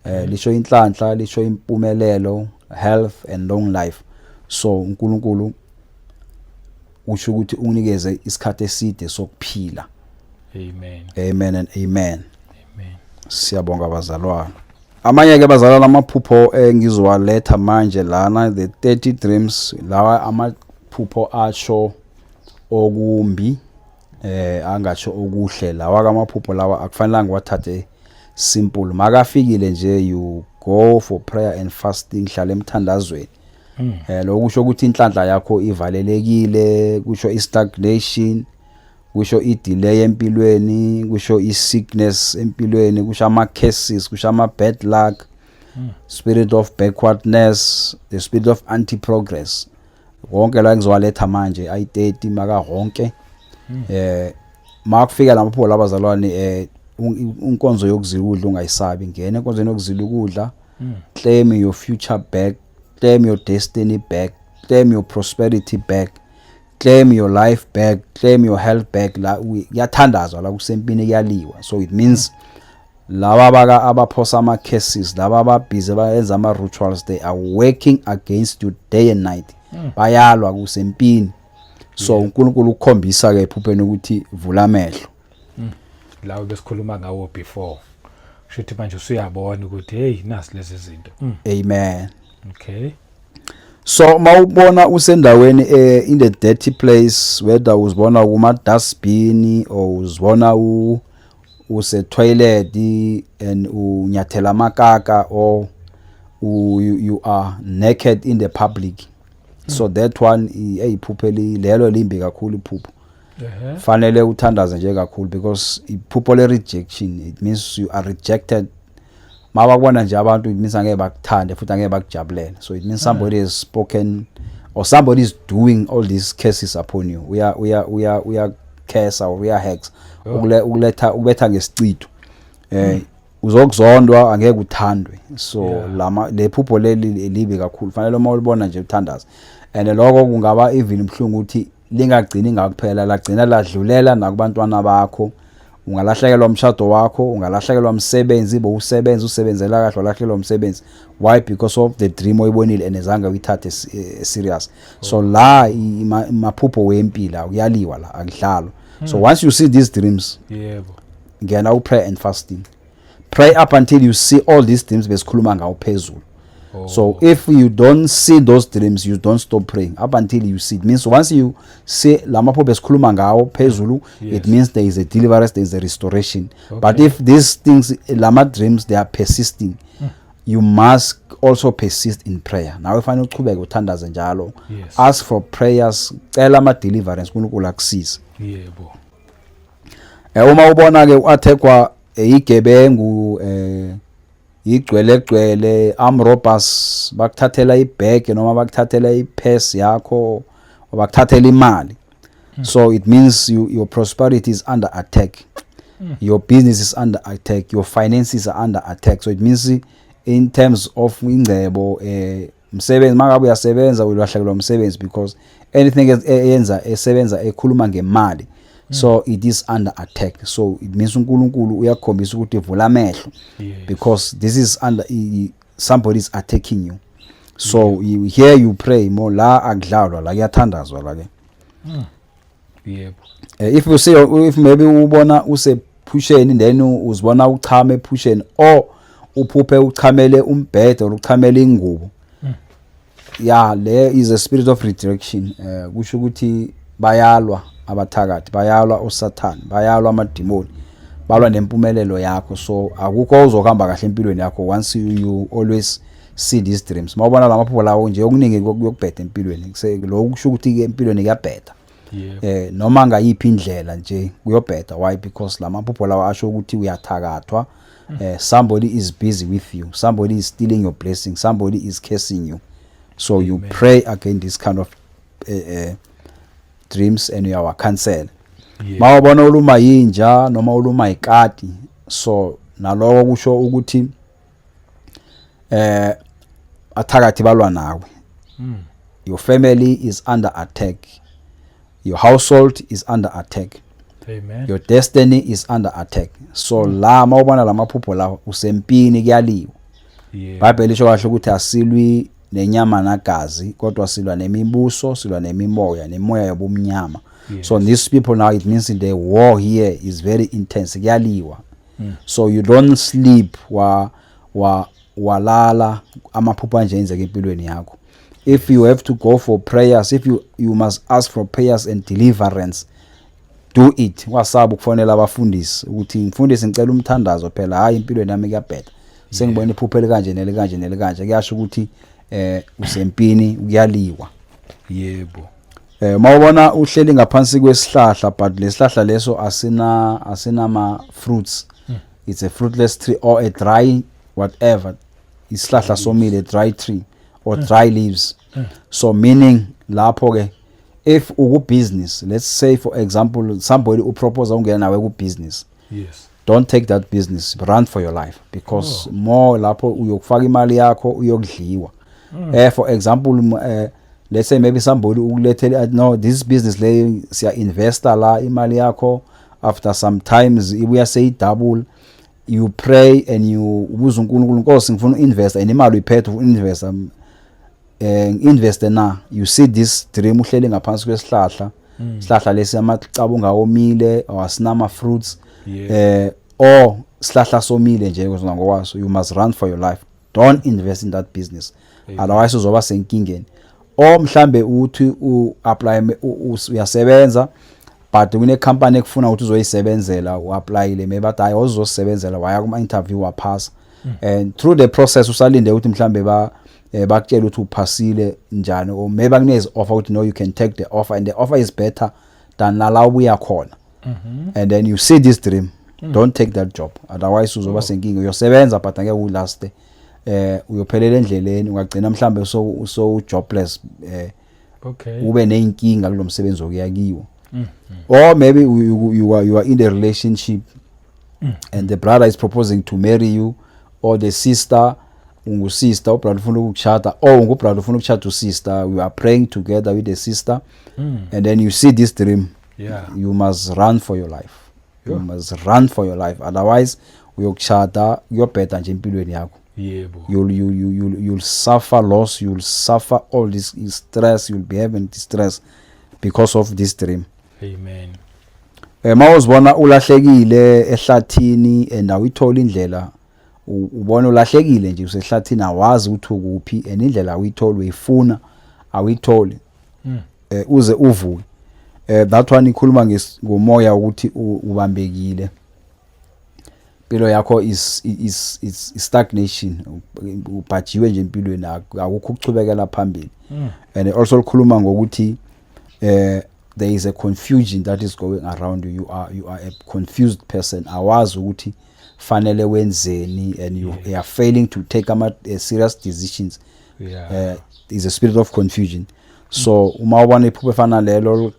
Lisho inhlanhla, lisho impumelelo, health and long life. So uNkulunkulu usho ukuthi unikeze isikhathi eside sokuphila. Amen. Amen and amen. Amen. Siyabonga abazalwane. Amanye ke bazalwana amaphupho engizowaletha manje lana, the 30 dreams, lawa amaphupho asho okumbi, angatsho okuhle. Lawa kamaphupho lawa akufanelanga wathathe simple. Makafikile nje, you go for prayer and fasting, hlala emthandazweni. Lokusho ukuthi inhlanhla yakho ivalelekile, kusho stagnation, kusho i-delay empilweni, kusho i-sickness empilweni, kusho ama-curses, kusho ama-bad luck, spirit of backwardness, the spirit of anti-progress. Wonke la ngizowaletha manje ayi-30 maka wonke. Makufika lapho labazalwane unkonzo yokuzila ukudla ungayisabi, ngene enkonzweni yokuzila ukudla. Claim your future back, claim your destiny back, claim your prosperity back, claim your life back, claim your health back. La kuyathandazwa la kusempini kuyaliwa. So it means laba baka abaphosa ama cases, laba ababhizi bayenza ama rituals, they are working against you day and night. Bayalwa kusempini. So uNkulunkulu ukukhombisa ke ephupheni ukuthi vula amehlo. Lawo besikhuluma ngawo before. Kushuthi manje usuyabona ukuthi hey nasi lezi zinto. Amen. Okay. So mawubona usendaweni in the dirty place, whether uzibona kuma dustbin or uzibona use toilet and unyathela amakaka, or you are naked in the public. So that one eyiphupheli lelo limbi kakhulu iphupho. Fanele uthandaze nje kakhulu, because iphupho le rejection, it means you are rejected. Mababona nje abantu, it means angeke bakuthande futhi angeke bakujabulele. So it means somebody has spoken or somebody is doing all these curses upon you. We are curse or we are hex. Ukuletha ubetha ngesicitho. Uzokuzondwa angeke uthandwe. So le phupho leli libi kakhulu. Fanele uma ulibona nje uthandaze. And lokho kungaba even ibhlungu ukuthi lingagcini ngakuphela, lagcina ladlulela nakubantwana bakho. Ungalahlekelwa umshado wakho, ungalahlekelwa umsebenzi, usebenzela kahle walahlekelwa umsebenzi. Why? Because of the dream oyibonile enezange uyithathe serious. So la maphupho wempila uyaliwa la akudlalo. So once you see these dreams, ngena upray and fasting. Pray up until you see all these dreams besikhuluma ngawo phezulu. So if you don't see those dreams, you don't stop praying up until you see it. Means once you see lamaphupho esikhuluma ngawo phezulu, it means there is a deliverance, there is a restoration. But if these things, lama dreams, they are persisting, you must also persist in prayer. Now if I uchubeka uthandaze njalo, ask for prayers, cela ama deliverance uNkulunkulu akusize. Yebo. Uma ubona ke uathekwa igebengu igcwele amrobas bakuthathela ibag noma bakuthathela ipurse yakho bakuthathela imali. So it means your prosperity is under attack. Your business is under attack, your finances are under attack. So it means in terms of ingcebo umsebenzi makabe uyasebenza ulahlekelwa umsebenzi, because anything eyenza esebenza ekhuluma ngemali. So it is under attack. So it means uNkulunkulu uyakhombisa ukuthi vula amehlo, because this is under somebody is attacking you. So here you pray more, la akudlalwa la kuyathandazwa la ke. If you say, if maybe ubona use pusheni then uzibona uchame pusheni, or uphuphe uchamele umbhedo or uchamele ingubo, there is a spirit of redirection. Kusho ukuthi bayalwa abathakathi, bayalwa uSathane, bayalwa amadimoni, balwa nempumelelo yakho. So akukho uzohamba kahle empilweni yakho once you always see these dreams. Mawubona lamaphupho lawo nje okuningi kuyokubheda empilweni, lokho kusho ukuthi ke empilweni kuyabheda. Noma ngayiphi indlela nje kuyobheda. Why? Because lamaphupho lawo asho ukuthi uyathakathwa. Somebody is busy with you, somebody is stealing your blessing, somebody is cursing you. So you pray against this kind of dreams and you are cancel. Mawubona uluma yinja noma uluma ikati, so naloko kusho ukuthi athakathi balwa nawe. Your family is under attack, your household is under attack. Amen. Your destiny is under attack. So la mawubona lamaphupho la usempini kuyaliwa. Bible lisho kahle ukuthi asilwi nenyama nagazi, kodwa silwa nemibuso, silwa nemimoya, nemoya yobumnyama. So these people now, it means the war here is very intense. Kuyaliwa. So you don't sleep walala amaphupho nje enzeke empilweni yakho. If you have to go for prayers, if you must ask for prayers and deliverance, do it. Wasabu kufonela abafundisi ukuthi mfundisi ngicela umthandazo phela, hayi impilweni yami kuyabheda. Sengibona iphupho lekanje nelekanje kuyasho ukuthi usempini kuyaliwa. Yebo. mawubona uhleli ngaphansi kwesihlahla but lesihlahla leso asina ma fruits. It's a fruitless tree or a dry whatever. Isihlahla somile, dry tree or dry leaves. So meaning lapho ke if uku business, let's say for example somebody who propose ungena nawe ku business. Yes. Don't take that business, run for your life because more lapho uyokufaka imali yakho uyokudliwa. For example let's say maybe somebody ukulethele no this business le siya investor la imali yakho, after some times ibuya say double, you pray and you ubuza uNkulunkulu Nkosi ngifuna invest and imali uyiphethe invest invest na you see this dream uhleli ngaphansi kwesihlahla, isihlahla lesi amacabo ngawomile awasinama fruits, or sihlahla somile nje ngokwaso, you must run for your life. Don't invest in that business. Otherwise uzoba senkingeni. O mhlambe uthi uapply uyasebenza but kune company ekufuna ukuthi uzoyisebenzela uapplyile maybe bathi hayi uzosebenzela waya kuma interview wapass, and through the process usalinde ukuthi mhlambe bakutshela ukuthi uphasile njani, or maybe bakuneze offer ukuthi no you can take the offer and the offer is better than la ubuya khona. And then you see this dream, don't take that job, otherwise uzoba senkingi. Uyosebenza but angeke ulast, uyophelela endleleni ungagcina mhlambe so jobless, ube nenkinga kulomsebenzi okuya kiwo. Or maybe you are in a relationship and the brother is proposing to marry you, or the sister ungusister ubrother ufuna ukushada, or ungubrother ufuna ukushada usister, we are praying together with the sister, and then you see this dream. You must run for your life. You must run for your life, otherwise uyokushada uyobheda nje empilweni yakho. You'll suffer loss, you'll suffer all this stress, you'll be having distress because of this dream. Amen. Mawuzibona ulahlekile ehlathini and awuyithola indlela, ubona ulahlekile nje usehlathini awazi ukuthi ukuphi and indlela awuyithola uyifuna awuyitholi, uze uvuke. That one ikhuluma ngomoya ukuthi ubambekile, impilo yakho is stagnation, ubhajiwe nje empilweni akukho ukuchubekela phambili. And also likhuluma ngokuthi there is a confusion that is going around you. You are a confused person. Awazi ukuthi fanele wenzeni, and you are failing to take serious decisions. There is a spirit of confusion. So uma ubona iphupho efana lelo,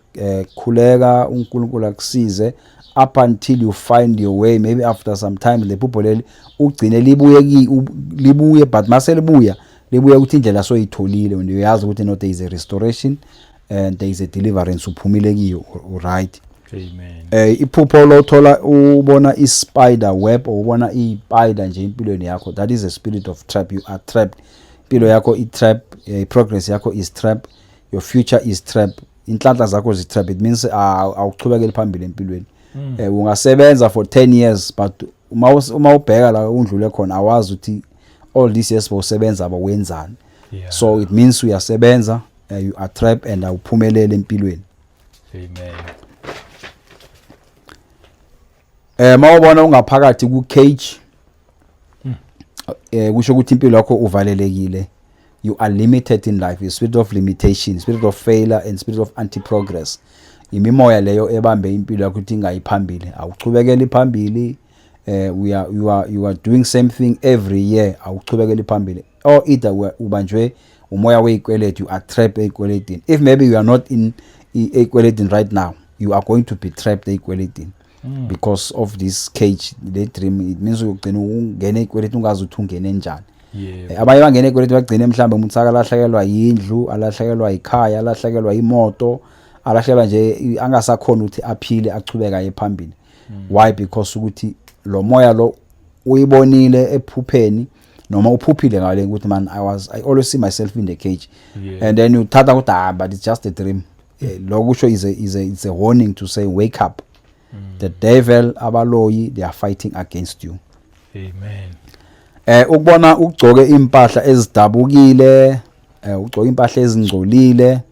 khuleka uNkulunkulu akusize up until you find your way. Maybe after some time le phupho leli ugcine libuye but mase libuya ukuthi indlela soyitholile and uyazi ukuthi no there is a restoration and there is a deliverance uphumile kiyo, right? Amen. Iphupho lo thola ubona ispider web or ubona ispider nje empilweni yakho, that is a spirit of trap. You are trapped. Impilo yakho i-trap, progress yakho is trap, your future is trap, inhlanhla zakho zi-trap. It means awuchubekeli phambili empilweni. Ungasebenza for 10 years but uma ubheka la undlule khona awazi ukuthi all these years bowusebenza abawenzani. So it means uyasebenza, you are trapped and awuphumelele empilweni. Amen. Mawubona ungaphakathi ku cage, kusho ukuthi impilo yakho uvalelekile. You are limited in life, a spirit of limitation, spirit of failure and spirit of anti-progress. Imimoya leyo ebambe impilo yakho ukuthi ingayiphambili, awuchubekeli phambili. You are doing same thing every year, awuchubekeli phambili. Or either ubanjwe umoya weyikweleti, you are trapped ekweletini. If maybe you are not in ekweletini right now, you are going to be trapped ekweletini. Because of this cage, the dream, it means ugcina ungene ekweletini ungazi ukuthi ungene njani. Abanye bangene ekweletini bagcine mhlambe umuntu akalahlekelwa yindlu, alahlekelwa ikhaya, alahlekelwa imoto, alahlekelwa nje angasakhona ukuthi aphile achubeka ephambili. Why? Because ukuthi lo moya lo uyibonile ephupheni noma uphuphile ngale ukuthi man I always see myself in the cage. And then you thatha ukuthi but it's just a dream. Lokusho is a warning to say wake up. The devil abaloyi they are fighting against you. Amen. Ukubona ugcoke impahla ezidabukile, ugcoke impahla ezingcolile,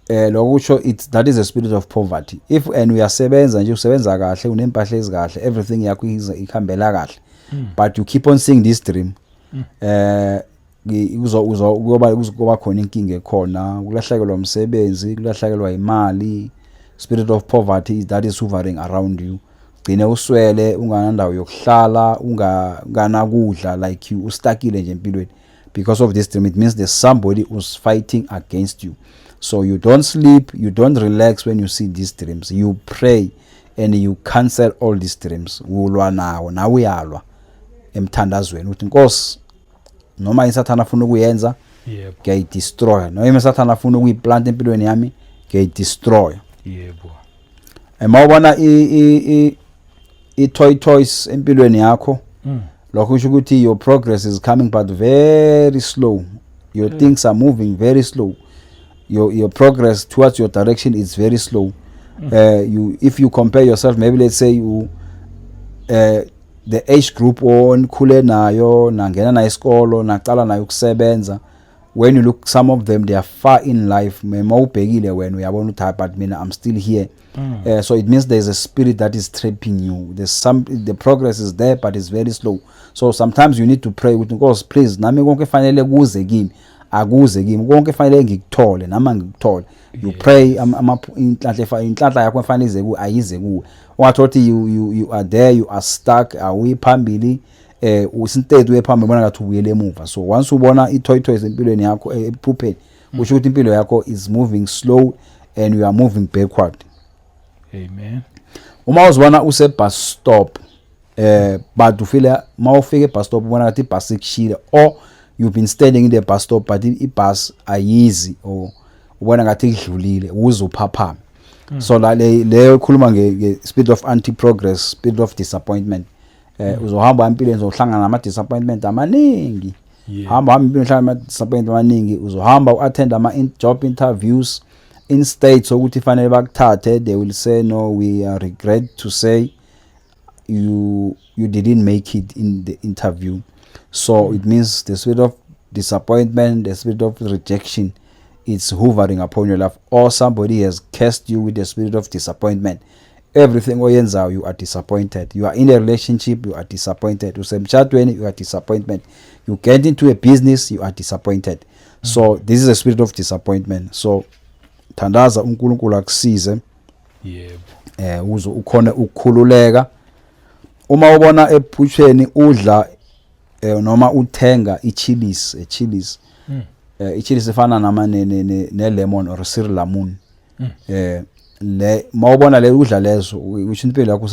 lokusho that is a spirit of poverty. If and uyasebenza nje usebenza kahle unempahla ezikahle, everything yakho ikhambela kahle, but you keep on seeing this dream, kuzoba khona inkinga ekhona, kulahlekelwa umsebenzi, kulahlekelwa imali. Spirit of poverty that is hovering around you. Gcine uswele, unganandawo yokuhlala, unganakudla, like you ustakile nje empilweni. Because of this dream, it means there's somebody who's fighting against you. So you don't sleep, you don't relax when you see these dreams. You pray and you cancel all these dreams. Ulwa nawo, na uyalwa emthandazweni uthi Nkosi, noma isathana afuna ukuyenza, ngiyayidestroy. Noma isathana afuna ukuyiplant empilweni yami, ngiyayidestroy. Yebo. Mawubona toys empilweni yakho, lokho kusho ukuthi your progress is coming but very slow. Your things are moving very slow. Your progress towards your direction is very slow. If you compare yourself, maybe let's say you the age group onikhule nayo, nangena na isikolo, naqala nayo ukusebenza, when you look, some of them, they are far in life. Mawubhekile wena uyabona ukuthi but mina I'm still here. So it means there's a spirit that is trapping you. The progress is there but it's very slow. So sometimes you need to pray with God, please nami konke fanele kuze kimi, akuze kimi, konke fanele ngikuthole nama ngikuthole. You pray inhlanhla yakho fanele ize ku ayize kuwe. Ungathothi you are there, you are stuck, awuyiphambili, usintedu wephambili ubona ngathi ubuyele emuva. So once ubona toys empilweni yakho ephupheni, kusho ukuthi impilo yakho is moving slow and you are moving backward. Amen. Uma uzibona use bus stop, but ufile mawufike bus stop ubona ngathi ibus ikushile, or you've been standing in the bus stop but ibus ayizi, or ubona ngathi idlulile uzuphaphama. So le khuluma nge spirit of anti progress, spirit of disappointment. Uzohamba empilweni uzohlangana nama disappointment amaningi. Hamba empilweni uhlangana nama disappointment amaningi, uzohamba uattend ama job interviews in states ukuthi fanele bakuthathe, they will say no, we regret to say you didn't make it in the interview. So it means the spirit of disappointment, the spirit of rejection, it's hovering upon your life, or somebody has cursed you with the spirit of disappointment. Everything oyenzayo, you are disappointed. You are in a relationship, you are disappointed. Usemtshadweni, you are disappointment. You get into a business, you are disappointed. So this is a spirit of disappointment. So thandaza uNkulunkulu akusize. Yebo. Uzo ukhona ukukhululeka. Uma ubona ephusheni udla noma uthenga ichilies, ichilies efana nama ne lemon or sirlamun. Le mawubona le udla lezo usho impilo yakho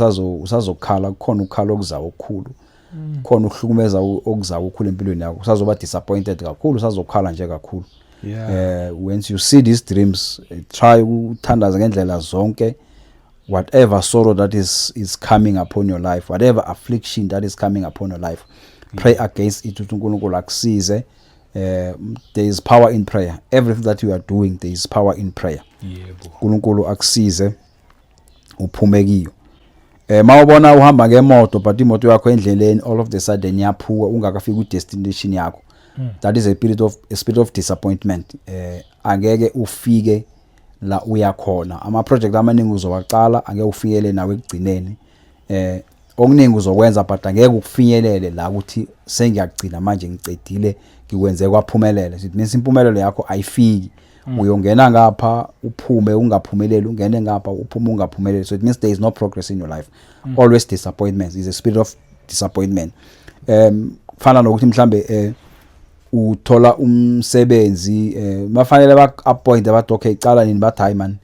usazokhala, kukhona ukukhala okuzayo okukhulu, kukhona ukuhlukumeza okuzayo okukhulu empilweni yakho, usazoba disappointed kakhulu, usazokhala nje kakhulu. Once you see these dreams, try uthandaza ngendlela zonke, whatever sorrow that is coming upon your life, whatever affliction that is coming upon your life, pray against it. uNkulunkulu akusize. There is power in prayer. Everything that you are doing, there is power in prayer. Yebo. uNkulunkulu akusize uphume kiyo. Mawubona uhamba ngemoto but imoto yakho endleleni all of the sudden yaphuka ungakafika ku destination yakho, that is a spirit of disappointment. Angeke ufike la uyakhona. Ama project amaningi uzowaqala angeke ufikele nawe ekugcineni. Okuningi uzokwenza but angeke ukufinyelele la ukuthi sengiyagcina manje ngicedile ngikwenze kwaphumelela. It means impumelelo yakho ayifiki. Uyongena ngapha uphume ungaphumeleli, ungene ngapha uphume ungaphumeleli. So it means there is no progress in your life. Always disappointment is a spirit of disappointment. Fana nokuthi mhlambe uthola umsebenzi, bafanele bak-appoint abathi okay cala nini bathi hayi man,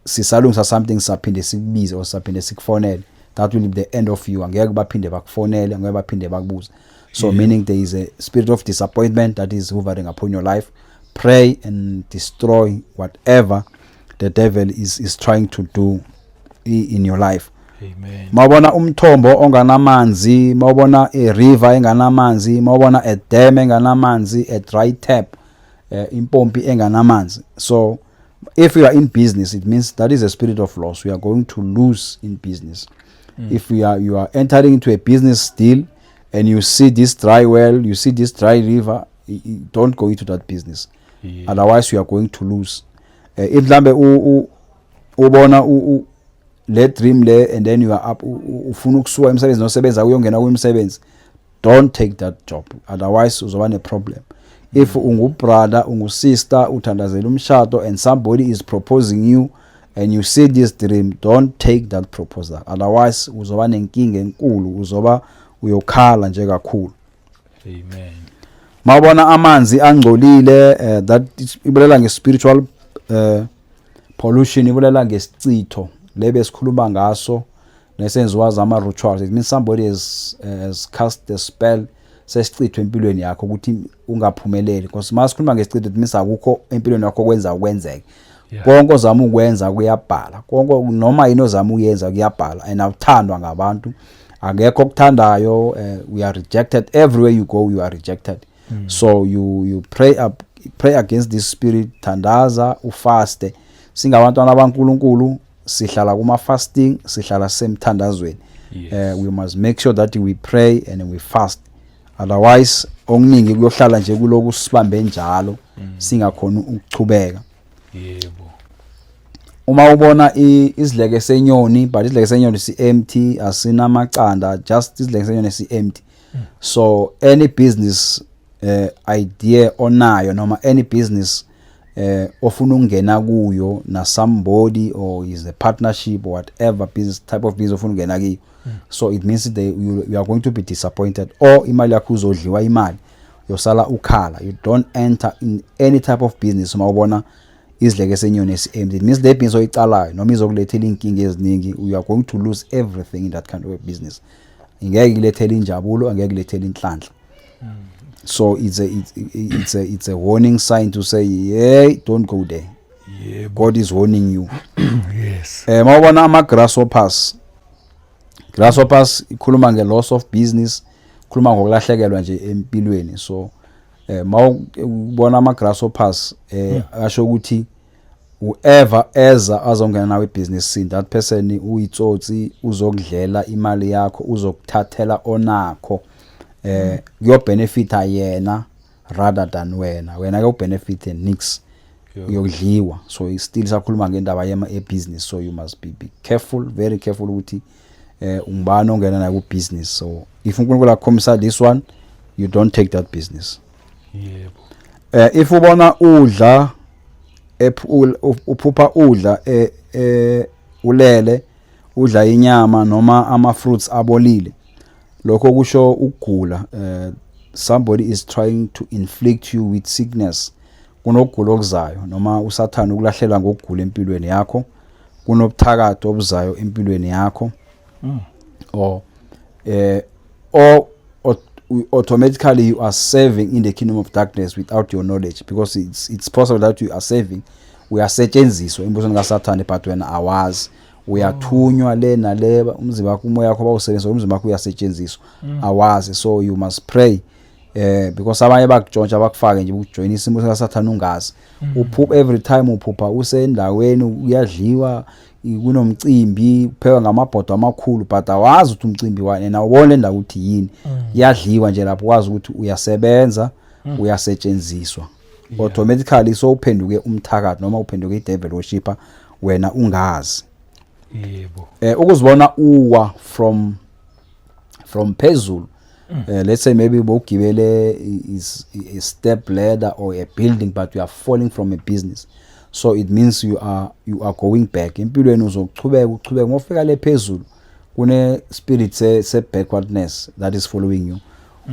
sisalungisa something saphinde sikubize or saphinde sikufonele, that will be the end of you. Angeke baphinde bakufonele, angeke baphinde bakubuze. So meaning there is a spirit of disappointment that is hovering upon your life. Pray and destroy whatever the devil is trying to do in your life. Amen. Mawubona umthombo onganamanzi, mawubona a river enganamanzi, mawubona a dam enganamanzi, a dry tap, impompi enganamanzi. So if you are in business, it means that is a spirit of loss. We are going to lose in business. If you are entering into a business deal and you see this dry well, you see this dry river, don't go into that business. Otherwise you are going to lose. If mhlambe ubona le dream le and then you are up ufuna ukusuka emsebenzini osebenza uyongena kwimsebenzi, don't take that job, otherwise uzoba ne problem. If ungubrother, ungusister, uthandazela umshado and somebody is proposing you and you see this dream, don't take that proposal, otherwise uzoba nenkinga enkulu, uzoba uyokhala nje kakhulu. Amen. Mawubona amanzi angcolile, that ibulela nge-spiritual pollution, ibulela ngesicitho lebe sikhuluma ngaso nesenziwa zama rituals. It means somebody has cast a spell sesicitho empilweni yakho ukuthi ungaphumeleli, because masikhuluma ngesicitho it means akukho empilweni yakho kwenzeke. Konke ozama ukwenza kuyabhala, konke noma yini ozama uyenza kuyabhala, and awuthandwa ngabantu, akekho okuthandayo. We are rejected everywhere you go, you are rejected. So you pray against this spirit, thandaza, ufaste. Singabantwana baNkulunkulu sihlala kuma fasting, sihlala semthandazweni. We must make sure that we pray and we fast, otherwise okuningi kuyohlala nje kuloku sibambe njalo singakhona ukuchubeka. Yebo. Uma ubona isidleke senyoni, but isidleke senyoni si empty, asina amaqanda, just isidleke senyoni si empty. So any business idea onayo noma any business ofuna ungena kuyo na somebody or is a partnership or whatever business type of business ofuna ungena kuyo, so it means that you are going to be disappointed, or imali yakho uzodliwa imali yosala ukhala. You don't enter in any type of business uma ubona isidleke senyoni esi empty. It means le business oyicalayo noma izokulethela inkinga eziningi, you are going to lose everything in that kind of a business. Ingeke ilethele injabulo, angeke ilethele inhlanhla. So it's a warning sign to say, hey, don't go there. Yeah, God is warning you. Yes. Mawubona ama grasshoppers ikhuluma nge-loss of business, ikhuluma ngokulahlekelwa nje empilweni. So mawubona ama grasshoppers asho ukuthi whoever azongena nawe business scene, that person uyitsotsi, uzokudlela imali yakho, uzokuthathela onakho, your benefit yena rather than wena ke benefit nix, uyokudliwa. So it's still sakhuluma ngendaba yema business. So you must be careful, very careful ukuthi ungibani ongena nayo ku business. So if uNkulunkulu akhomisa this one, you don't take that business. Yebo. If ubona udla uphupha udla ulele, udla inyama noma ama fruits abolile, lokho kusho ukugula. Somebody is trying to inflict you with sickness. Kunokugula okuzayo noma usathana ukulahlela ngokugula empilweni yakho, kunobuthakathi obuzayo empilweni yakho. Or automatically you are serving in the kingdom of darkness without your knowledge, because it's possible that you are serving, we are setshenziswa embusweni kaSathane but wena awazi, uyathunywa le nale, umzimba wakho umoya wakho bawusebenzisa, umzimba wakho uyasetshenziswa awazi. So you must pray, because abanye bakujona bakufake nje ukujoin isimo sikaSathane ungazi. Uphupha every time uphupha usendaweni uyadliwa, kunomcimbi upheka ngamabhodo amakhulu, but awazi ukuthi umcimbi wani, na ubone le ndawo ukuthi yini, yadliwa nje lapho, wazi ukuthi uyasebenza, uyasetshenziswa. Automatically so uphenduke umthakathi noma uphenduke i-devil worshipper wena ungazi. Yebo. Ukuzibona uwa from phezulu, let's say maybe bowugibele is a step ladder or a building, but you are falling from a business. So it means you are going back. Empilweni uzochubeka ngofika le phezulu, kune spirit se backwardness that is following you.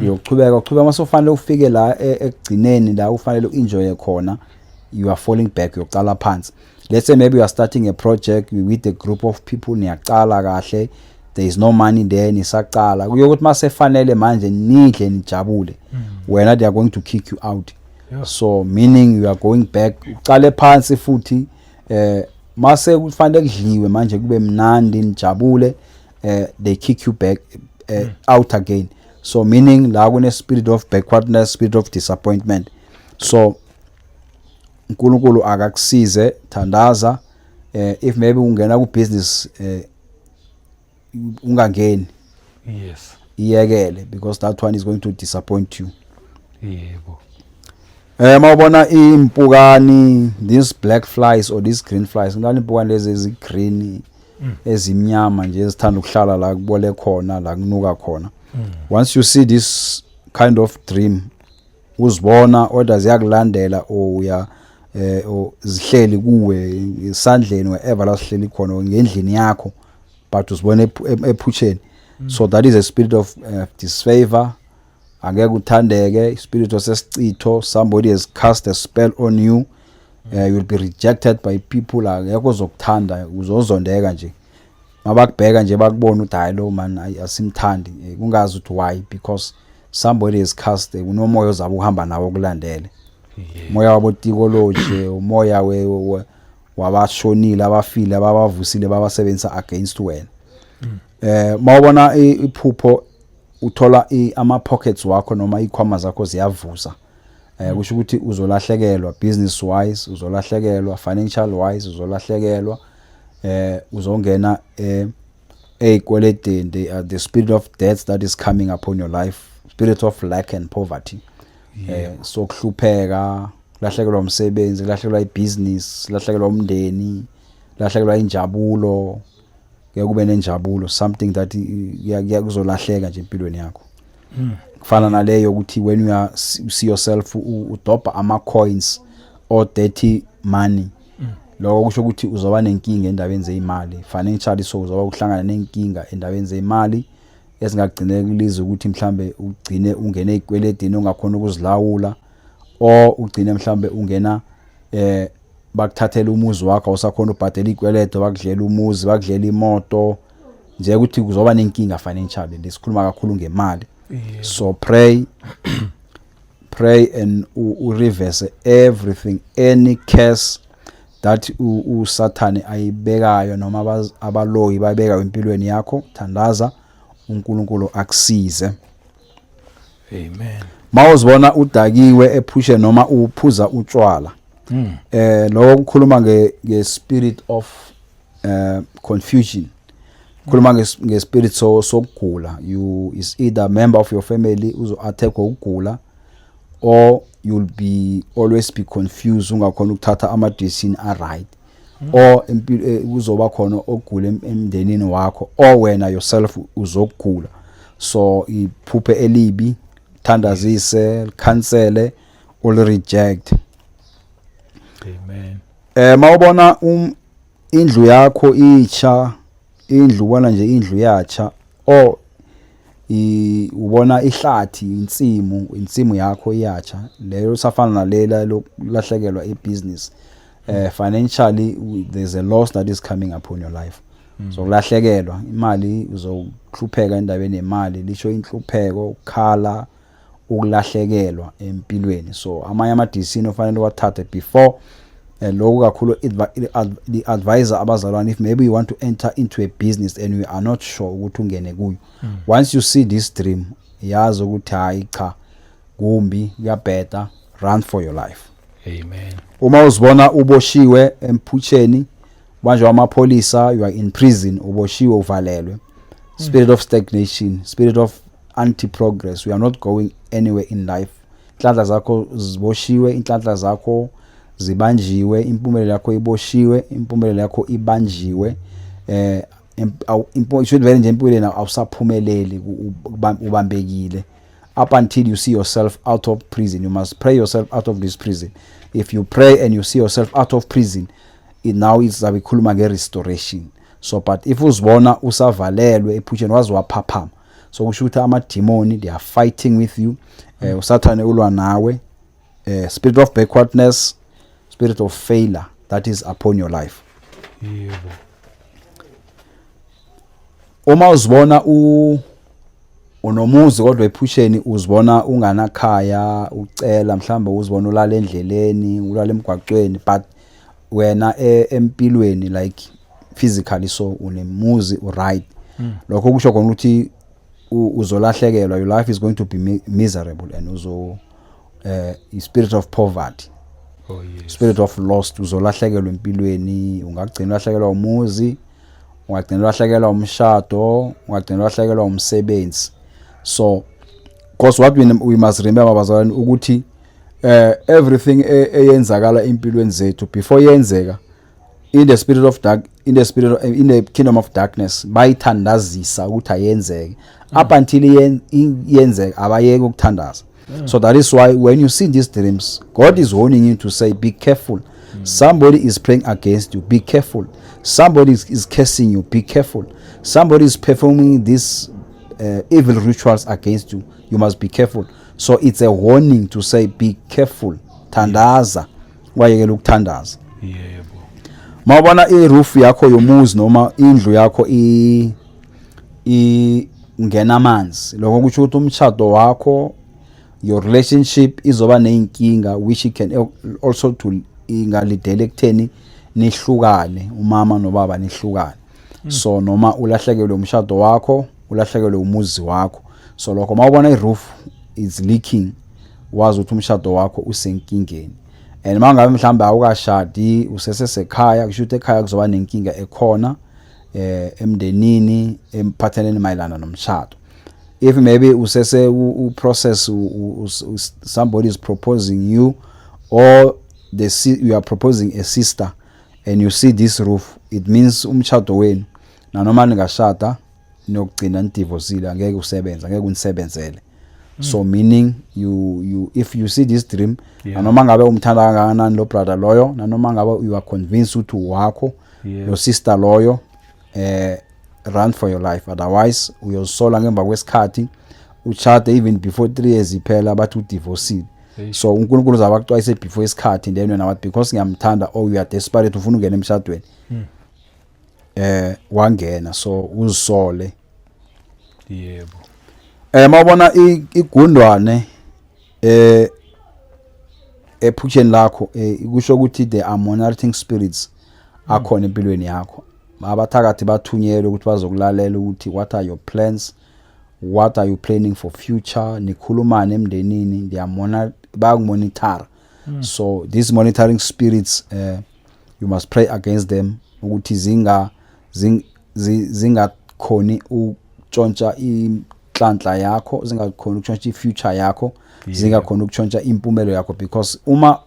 Uyochubeka masofanele ufike la ekugcineni la ufanele uenjoy khona, you are falling back, uyocala phansi. Let's say maybe you are starting a project with a group of people, niyacala kahle, there is no money there, nisaqala kuyokuthi masefanele manje nidle nijabule, wena they are going to kick you out. So meaning you are going back, uqale phansi futhi, mase kufanele kudliwe manje kube mnandi nijabule, they kick you back out again. So meaning la kune spirit of backwardness, spirit of disappointment. So uNkulunkulu akakusize, thandaza. If maybe ungena ku business ungangeni, Yes. iyekele, because that one is going to disappoint you. Yebo. Mawubona impukani, these black flies or these green flies, ngani impukani lezi ezigreen ezimnyama nje ezithanda ukuhlala la kubole khona, la kunuka khona. Once you see this kind of dream, uzibona order ziyakulandela uya zihleli kuwe isandleni wherever la sihleli khona ngendlini yakho, but uzibona ephucheni. So that is a spirit of disfavor. Angeke uthandeke, spirit osesicitho. Somebody has cast a spell on you. You will be rejected by people. Angeke uzokuthanda, uzozondeka nje. Mabakubheka nje bakubona ukuthi hayi lo man asimthandi, kungazi ukuthi why, because somebody has cast unomoya ozabe uhamba nawo kulandele. Moya wabo tikoloje, umoya wabashonile abafile abavusile babasebenzisa against wena. Mawubona iphupho uthola ama pockets wakho noma ikhwama zakho ziyavuza. Kusho ukuthi uzolahlekelwa business wise, uzolahlekelwa financial wise, uzolahlekelwa uzongena eyikweletini, the spirit of death that is coming upon your life, spirit of lack and poverty. So kuhlupheka, lahlekelwa umsebenzi, lahlekelwa ibusiness, lahlekelwa umndeni, lahlekelwa injabulo, kube nenjabulo, something that kuzolahleka nje empilweni yakho. Kufana naleyo ukuthi when you see yourself udobha ama coins or dirty money, lokho kusho ukuthi uzoba nenkinga endabeni zeimali financially. So uzoba uhlangana nenkinga endabeni zeimali esingagcineka kuliza ukuthi mhlambe ugcine ungene ezikweledini ongakhona ukuzilawula, or ugcine mhlambe ungena bakuthathela umuzi wakho awusakhona ubhadela izikweledo, bakudlela umuzi, bakudlela imoto, nje ukuthi kuzoba nenkinga financially. Lesikhuluma kakhulu ngemali. So pray and reverse everything, any curse that uSathane ayibekayo noma abaloyi babeka empilweni yakho. Thandaza uNkulunkulu akusize. Amen. Mawuzibona udakiwe ephushe noma uphuza utshwala, lo ukukhuluma ngespirit of confusion, khuluma ngespirit sokugula. You is either member of your family uzo attack ukugula, or you'll be always be confused, ungakhona ukuthatha ama decision right, or uzoba khona ogula emndenini wakho, or wena yourself uzokugula. So iphuphe elibi thandazise, cancel, or reject. Amen. Mawubona indlu yakho icha, indlu ubona nje indlu yacha, or ubona ihlathi insimu yakho iyacha, leyo safana nalela lokulahlekelwa ibusiness. Financially there's a loss that is coming upon your life. So kulahlekelwa imali, uzohlupheka endabeni yemali, lisho inhlupheko, ukukhala, ukulahlekelwa empilweni. So amanye ama decision ofanele wathathe before lokho kakhulu the advisor abazalwane, if maybe you want to enter into a business and you are not sure ukuthi ungene kuyo, once you see this dream, yazi ukuthi hayi cha kumbi kuyabheda, run for your life. Amen. Uma uzibona uboshiwe emphutsheni manje wamapolisa, you are in prison, uboshiwe uvalelwe, spirit of stagnation, spirit of anti-progress, we are not going anywhere in life. Inhlanhla zakho ziboshiwe, inhlanhla zakho zibanjiwe, impumelelo yakho iboshiwe, impumelelo yakho ibanjiwe. Should vele nje empilweni awusaphumeleli, ubambekile. Up until you see yourself out of prison, you must pray yourself out of this prison. If you pray and you see yourself out of prison, now it's abikhuluma nge-restoration. So but if uzibona usavalelwe ephusheni wazi waphaphama, so kusho ukuthi amademoni they are fighting with you. Usathane ulwa nawe, spirit of backwardness, spirit of failure that is upon your life. Yebo. Uma uzibona unomuzi kodwa ephusheni, uzibona unganakhaya, ucela mhlambe uzibona ulala endleleni, ulala emgwaqweni, but wena empilweni like physically so unemuzi right, lokho kusho khona ukuthi uzolahlekelwa, your life is going to be miserable, and uzo spirit of poverty, spirit of lost, uzolahlekelwa empilweni. Ungagcina ulahlekelwa umuzi, ungagcina ulahlekelwa umshado, ungagcina ulahlekelwa umsebenzi. So because what we must remember bazalwane ukuthi everything eyenzakala empilweni zethu before yenzeka in the spirit of dark, in the kingdom of darkness bayithandazisa ukuthi ayenzeke up until yenzeke abayeke ukuthandaza. So that is why when you see these dreams, God is warning you to say, be careful. Somebody is praying against you, be careful. Somebody is cursing you, be careful. Somebody is performing these evil rituals against you, you must be careful. So it's a warning to say, be careful. Thandaza wayekela ukuthandaza. Yebo. Mawubona i-roof yakho yomuzi noma indlu yakho ngena amanzi, lokho kusho ukuthi umshado wakho, your relationship izoba neinkinga, which it can also to ingalidele ekutheni nihlukane, umama nobaba nihlukane. So noma ulahlekelwe umshado wakho, ulahlekelwe umuzi wakho. So lokho mawubona i-roof is leaking, wazi ukuthi umshado wakho usenkingeni. And mangabe mhlawumbe awukashadi usesesekhaya, kusho ukuthi ekhaya kuzoba nenkinga ekhona emndenini emphathelene mayelana nomshado. If maybe usese process somebody is proposing you, or you are proposing a sister and you see this roof, it means umshado wenu nanoma ningashada nokugcina nidivosile angeke usebenza, angeke unisebenzele. So meaning you if you see this dream, nanoma ngabe umthanda kangakanani lo brother loyo, nanoma ngabe you are convinced ukuthi wakho, your sister loyo, run for your life, otherwise uyosola ngemva kwesikhathi uchade even before 3 years iphela bathi udivorced. So uNkulunkulu uzabaxwayise before isikhathi, then wena wathi because ngiyamthanda or you are desperate ufuna ungena emshadweni, wangena, so uzisole. Yebo. Mawubona igundwane ephusheni lakho, kusho ukuthi there are monitoring spirits akhona empilweni yakho. Abathakathi bathunyelwe ukuthi bazokulalela ukuthi what are your plans, what are you planning for future, nikhulumane emndenini, they are bayamonitor. So these monitoring spirits, you must pray against them ukuthi zingakhoni ukutshontsha inhlanhla yakho, zingakhoni ukutshontsha ifuture yakho, zingakhoni ukutshontsha impumelo yakho, because uma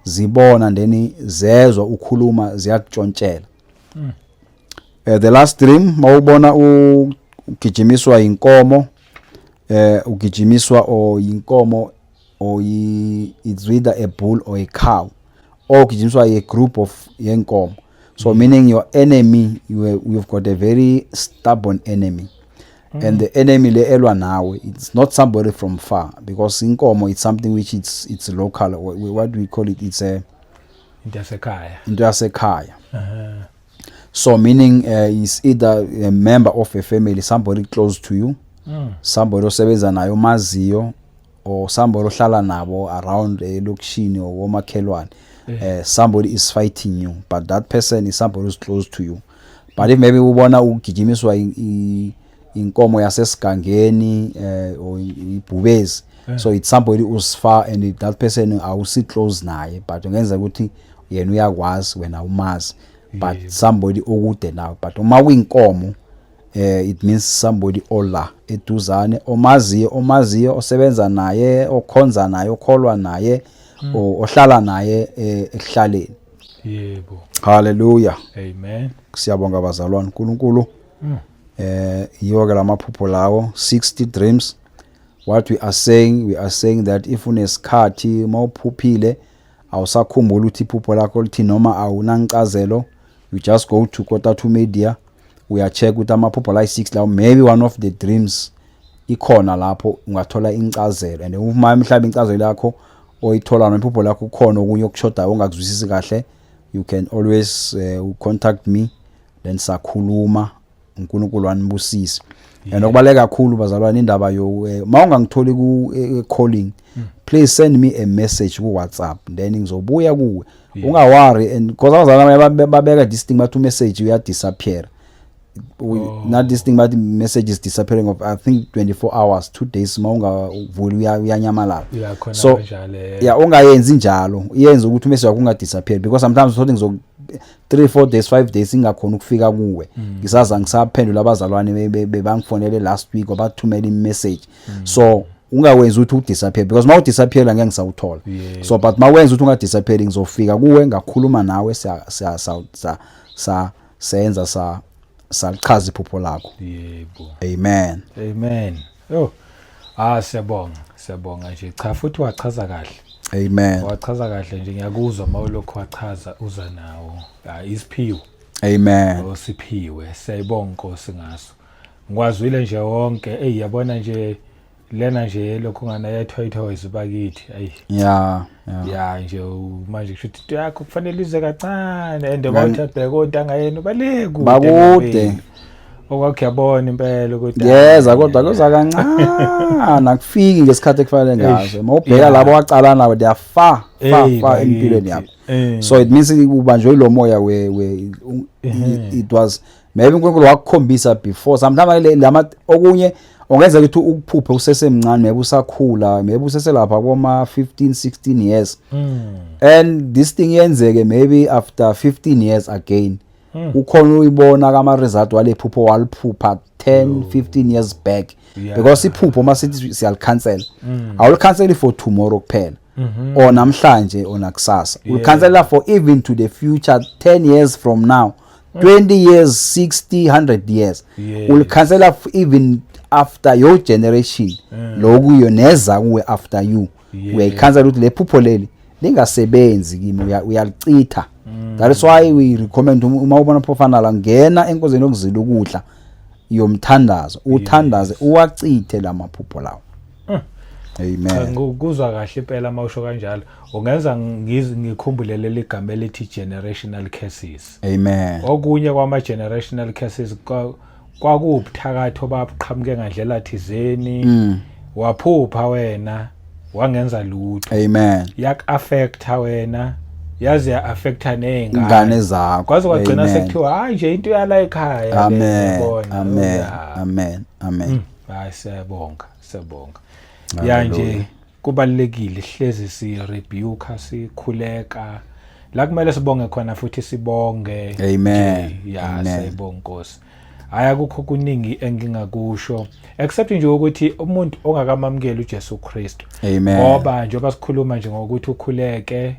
zibona then zezwa ukhuluma ziyakutshontshela. The last dream mawubona ugijimiswa inkomo, ugijimiswa o inkomo, or it's either a bull or a cow, or ugijimiswa a group of yenkomo. So meaning your enemy, you've got a very stubborn enemy. And the enemy le elwa nawe, it's not somebody from far, because inkomo it's something which it's local. What do we call it? It's a into yasekhaya. So meaning is either a member of a family, somebody close to you, somebody osebenza nayo maziyo, or somebody ohlala nabo around elokishini or omakhelwane. Somebody is fighting you, but that person is somebody who's close to you. But if maybe ubona ugijimiswa inkomo yasesigangeni or ibhubezi, so it's somebody who's far and that person awusi close naye, but ungenza ukuthi yena uyakwazi wena umazi, but somebody okude nawe. But uma uyinkomo, it means somebody ola eduzane, omaziyo osebenza naye, okhonza naye, okholwa naye, ohlala naye ehlaleni. Yebo. Hallelujah. Amen. Siyabonga bazalwane uNkulunkulu. Yiwo ke lamaphupho lawo 60 dreams. What we are saying that if unesikhathi mawuphuphile awusakhumbula ukuthi iphupho lakho lithi noma awunancazelo, you just go to Kota2 Media, we are check with amaphupho la 6 lawo, maybe one of the dreams ikhona lapho ungathola incazelo, and uma mhlawumbe incazelo yakho oyithola nephupho lakho khona okunye okushoda ongakuzwisisi kahle, you can always contact me, then sakhuluma uNkulunkulu wanibusise. And okubaleka kakhulu bazalwane indaba yo mawungangitholi ku calling, please send me a message ku WhatsApp, then ngizobuya kuwe. Ungawari, and because abazalwane babeka this thing bathi message uya disappear. Not this thing but message is disappearing of I think 24 hours, 2 days mawungavuli uyanyamalala. So yeah, ungayenzi njalo, iyenza ukuthi message yakho unga disappear, because sometimes something zo 3-4 days 5 days ingakhona ukufika kuwe. Ngisaza ngisaphendula abazalwane bebangifonele last week obathumela imessage. So ungawenzi ukuthi udisappear because ma udisappear ngeke ngisawuthola. So but mawenza ukuthi ungadisappear ngizofika kuwe ngakhuluma nawe senza salichaza iphupho lakho. Yebo. Amen. Siyabonga nje. Cha futhi wachaza kahle. Amen. Wachaza kahle nje ngiyakuzwa mawulokho wachaza uza nawo. Isiphiwo. Amen. Osiphiwe. Siyabonga Nkosi ngaso. Ngikwazwile nje wonke. Yabona nje lena nje lokho ngana yethoyithoyiz bakithi. Ya nje manje kusho ukuthi yakho kufanele ize kancane and mawuthabheka ontanga yenu bakude. Okwakho yabona impela ukuthi yeza kodwa kuza kancane akufiki ngesikhathi ekufanele ngazo mawubheka labo waqala nawe they are far empilweni yakho. So it means ubanjwe lo moya it was maybe uNkulunkulu wakukhombisa before sometimes lama okunye ongenza ukuthi ukuphuphe usesemncane maybe usakhula maybe useselapha koma 15-16 years and this thing yenzeke maybe after 15 years again ukhona uyibona kama result wale phupho waliphupha 10-15 years back because iphupho masithi siyal cancel awul cancel for tomorrow kuphela or namhlanje or nakusasa we cancel for even to the future 10 years from now 20 years 60 100 years will cancel even after your generation lokuyo neza kuwe after you uyayicancel ukuthi lephupho leli lingasebenzi kimi uyalicitha. That is why we recommend uma ubona profana ngena enkozeni yokuzila ukudla yomthandazo uthandaze uwacithe lamaphupho lawo. Amen. Ngikuzwa kahle impela mawusho kanjalo ungenza ngikhumbule leli gama elithi generational curses. Amen. Okunye kwama generational curses kwakubuthakathi obaqhamuke ngandlela thizeni waphupha wena wangenza lutho. Amen. Yak affecta wena yazi ya affecta nezingane zakho kwaze kwagcina sekuthiwa hayi nje into yala ekhaya. Amen. Hayi siyabonga. Ya nje kubalekile hlezi si rebuke sikhuleka la kumele sibonge khona futhi sibonge. Amen. Ya siyabonga Nkosi. Aya kukho kuningi engingakusho except nje ukuthi umuntu ongakamamukeli uJesu Kristu. Ngoba njengoba sikhuluma nje ngokuthi ukhuleke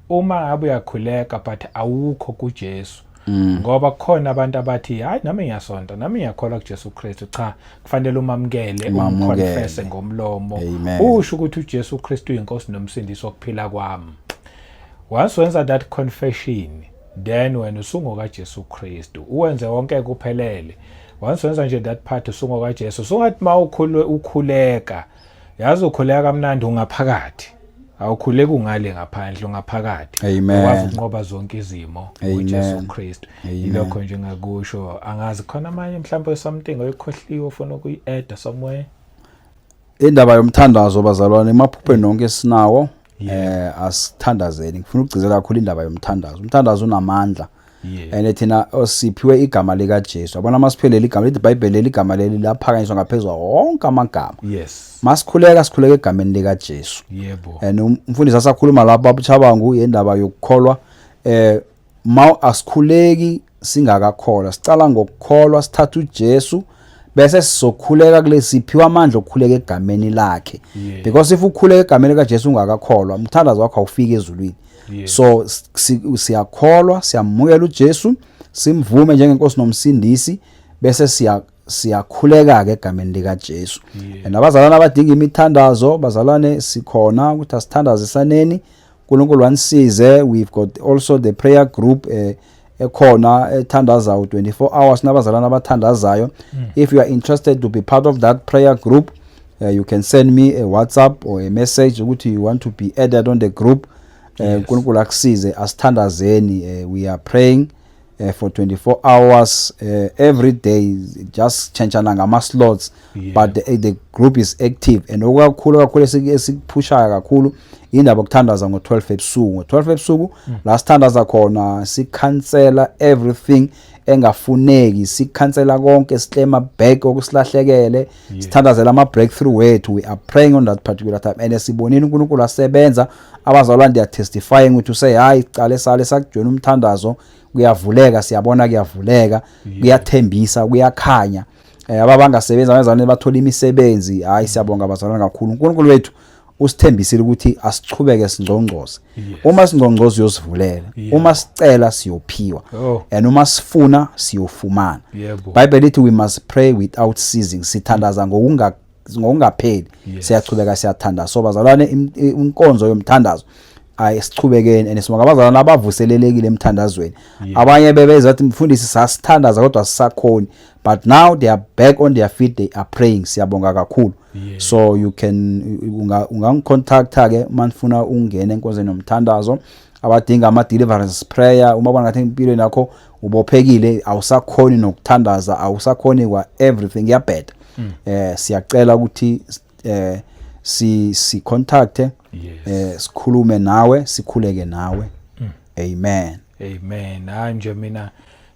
uma ngabe uyakhuleka but awukho kuJesu. Ngoba kukhona abantu abathi hayi nami ngiyasonta nami ngiyakholwa kuJesu Kristu cha kufanele umamukele umconfess ngomlomo usho ukuthi uJesu Kristu uyinkosi nomsindisi wokuphila kwami. Once wenza that confession then wena usungoka Jesu Kristu uwenze wonke kuphelele. Once wenza nje that part usungoka Jesu sungathi ukhuleka yazi ukhuleka kamnandi ungaphakathi awukhuleka ungale ngaphandle ungaphakathi wazi ukunqoba zonke izimo uJesu Kristu. Ilokho nje ngakusho angazi khona manje mhlawumbe something oyikhohliwe ufuna ukuyi-add somewhere. Indaba yomthandazo bazalwane emaphuphe nonke sinawo asithandazeni ngifuna ukugcizela kakhulu indaba yomthandazo. Umthandazo unamandla and thina osiphiwe igama lika Jesu yabona masiphelele igama lethi iBhayibheli igama leli laphakanyiswa ngaphezulu wonke amagama. Masikhuleka sikhuleka egameni lika Jesu. And umfundisi asakhuluma lapha abuchabangu indaba yokukholwa ma asikhuleki singakakholwa sicala ngokukholwa sithatha uJesu bese sizokhuleka kulesiphiwa amandla okukhuleka egameni lakhe because if ukhuleka egameni lika Jesu ungakakholwa umthandazo wakho awufiki ezulwini. So siyakholwa siyamukela uJesu simvume njengenkosi nomsindisi bese siyakhuleka ke egameni lika Jesu. Nabazalwane abadinga imithandazo bazalwane sikhona ukuthi asithandaze saneni uNkulunkulu wanisize. We've got also the prayer group ekhona ethandaza 24 hours nabazalwane abathandazayo. If you are interested to be part of that prayer group you can send me a WhatsApp or a message ukuthi you want to be added on the group. uNkulunkulu akusize asithandazeni. We are praying for 24 hours every day just changeana ngama slots but the group is active and okakhulu esikuphushayo kakhulu indaba okuthandaza ngo12 ebusuku. Ngo12 ebusuku la sithandaza khona sikhansela everything engafuneki sikhansela konke siklema back okusilahlekele sithandazela ama breakthrough wethu. We are praying on that particular time and sibonile uNkulunkulu asebenza. Abazalwane they are testifying ukuthi say hayi icala sale sakujoyina umthandazo kuyavuleka siyabona kuyavuleka kuyathembisa kuyakhanya ababangasebenza abazalwane bathola imisebenzi. Hayi siyabonga abazalwane kakhulu. uNkulunkulu wethu usithembisile ukuthi asichubeke singcongcoze. Uma singcongcoze uyosivulela, uma sicela siyophiwa, and uma sifuna siyofumana. Bible lithi we must pray without ceasing. Sithandaza ngokungapheli. Siyachubeka siyathandaza. So bazalwane inkonzo yomthandazo ayisichubekeni and sibonga abazalwane abavuselelekile emthandazweni. Abanye bebeza athi mfundisi sasithandaza kodwa sisakhoni, but now they are back on their feet, they are praying. Siyabonga kakhulu. So you can ungangicontacta ke manifuna ungena enkonzweni yomthandazo abadinga ama deliverance prayer. Uma bona ngathi impilo yakho ubophekile, awusakhoni nokuthandaza, awusakhoni kwa everything yabheda, siyacela ukuthi si contacte, sikhulume nawe, sikhuleke nawe. Amen. Amen. Nje mina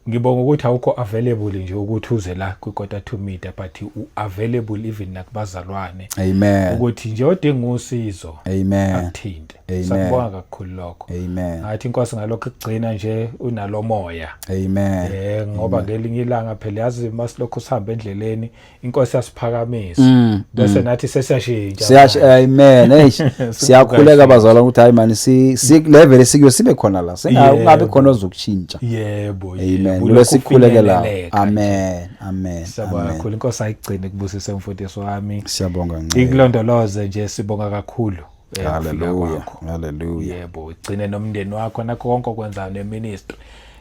ngibonga ukuthi awukho available nje ukuthi uze la kwikota 2 meter, but available even nakubazalwane. Amen. Ukuthi nje odinga usizo. Amen. Akuthinte. Sakubonga kakhulu lokho. Amen. Ngathi inkosi ngalokho igcina nje unalo moya. Amen. Ngoba ngelinye ilanga phela yazi masilokho sihamba endleleni inkosi yasiphakamisa. Bese nathi sesiyashintsha. Amen. Siyakhuleka abazalwane ukuthi hayi man si level sikuyo sibe khona la. Singabe khona ozokutshintsha. Yebo. Amen. Kulesikhuleke la. Amen. Amen. Siyabonga kakhulu inkosi ayigcine kubusise umfundisi wami. Siyabonga ngeke. Ikulondoloze nje sibonga kakhulu. Hallelujah. Hallelujah. Yebo, ugcine nomndeni wakho nakho konke okwenzayo neministry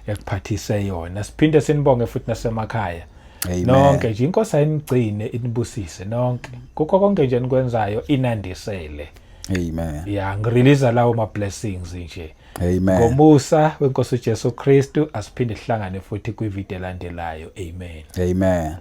ekuphathise yona. Siphinde sinibonge futhi nasemakhaya. Amen. Nonke nje inkosi ayinigcine inibusise nonke. Kukho konke nje nikwenzayo inandisele. Amen. Ya ngirelease lawo ma blessings nje. Amen. Ngomusa wenkosi uJesu Kristu asiphinde sihlangane futhi kwivideo elandelayo. Amen. Amen.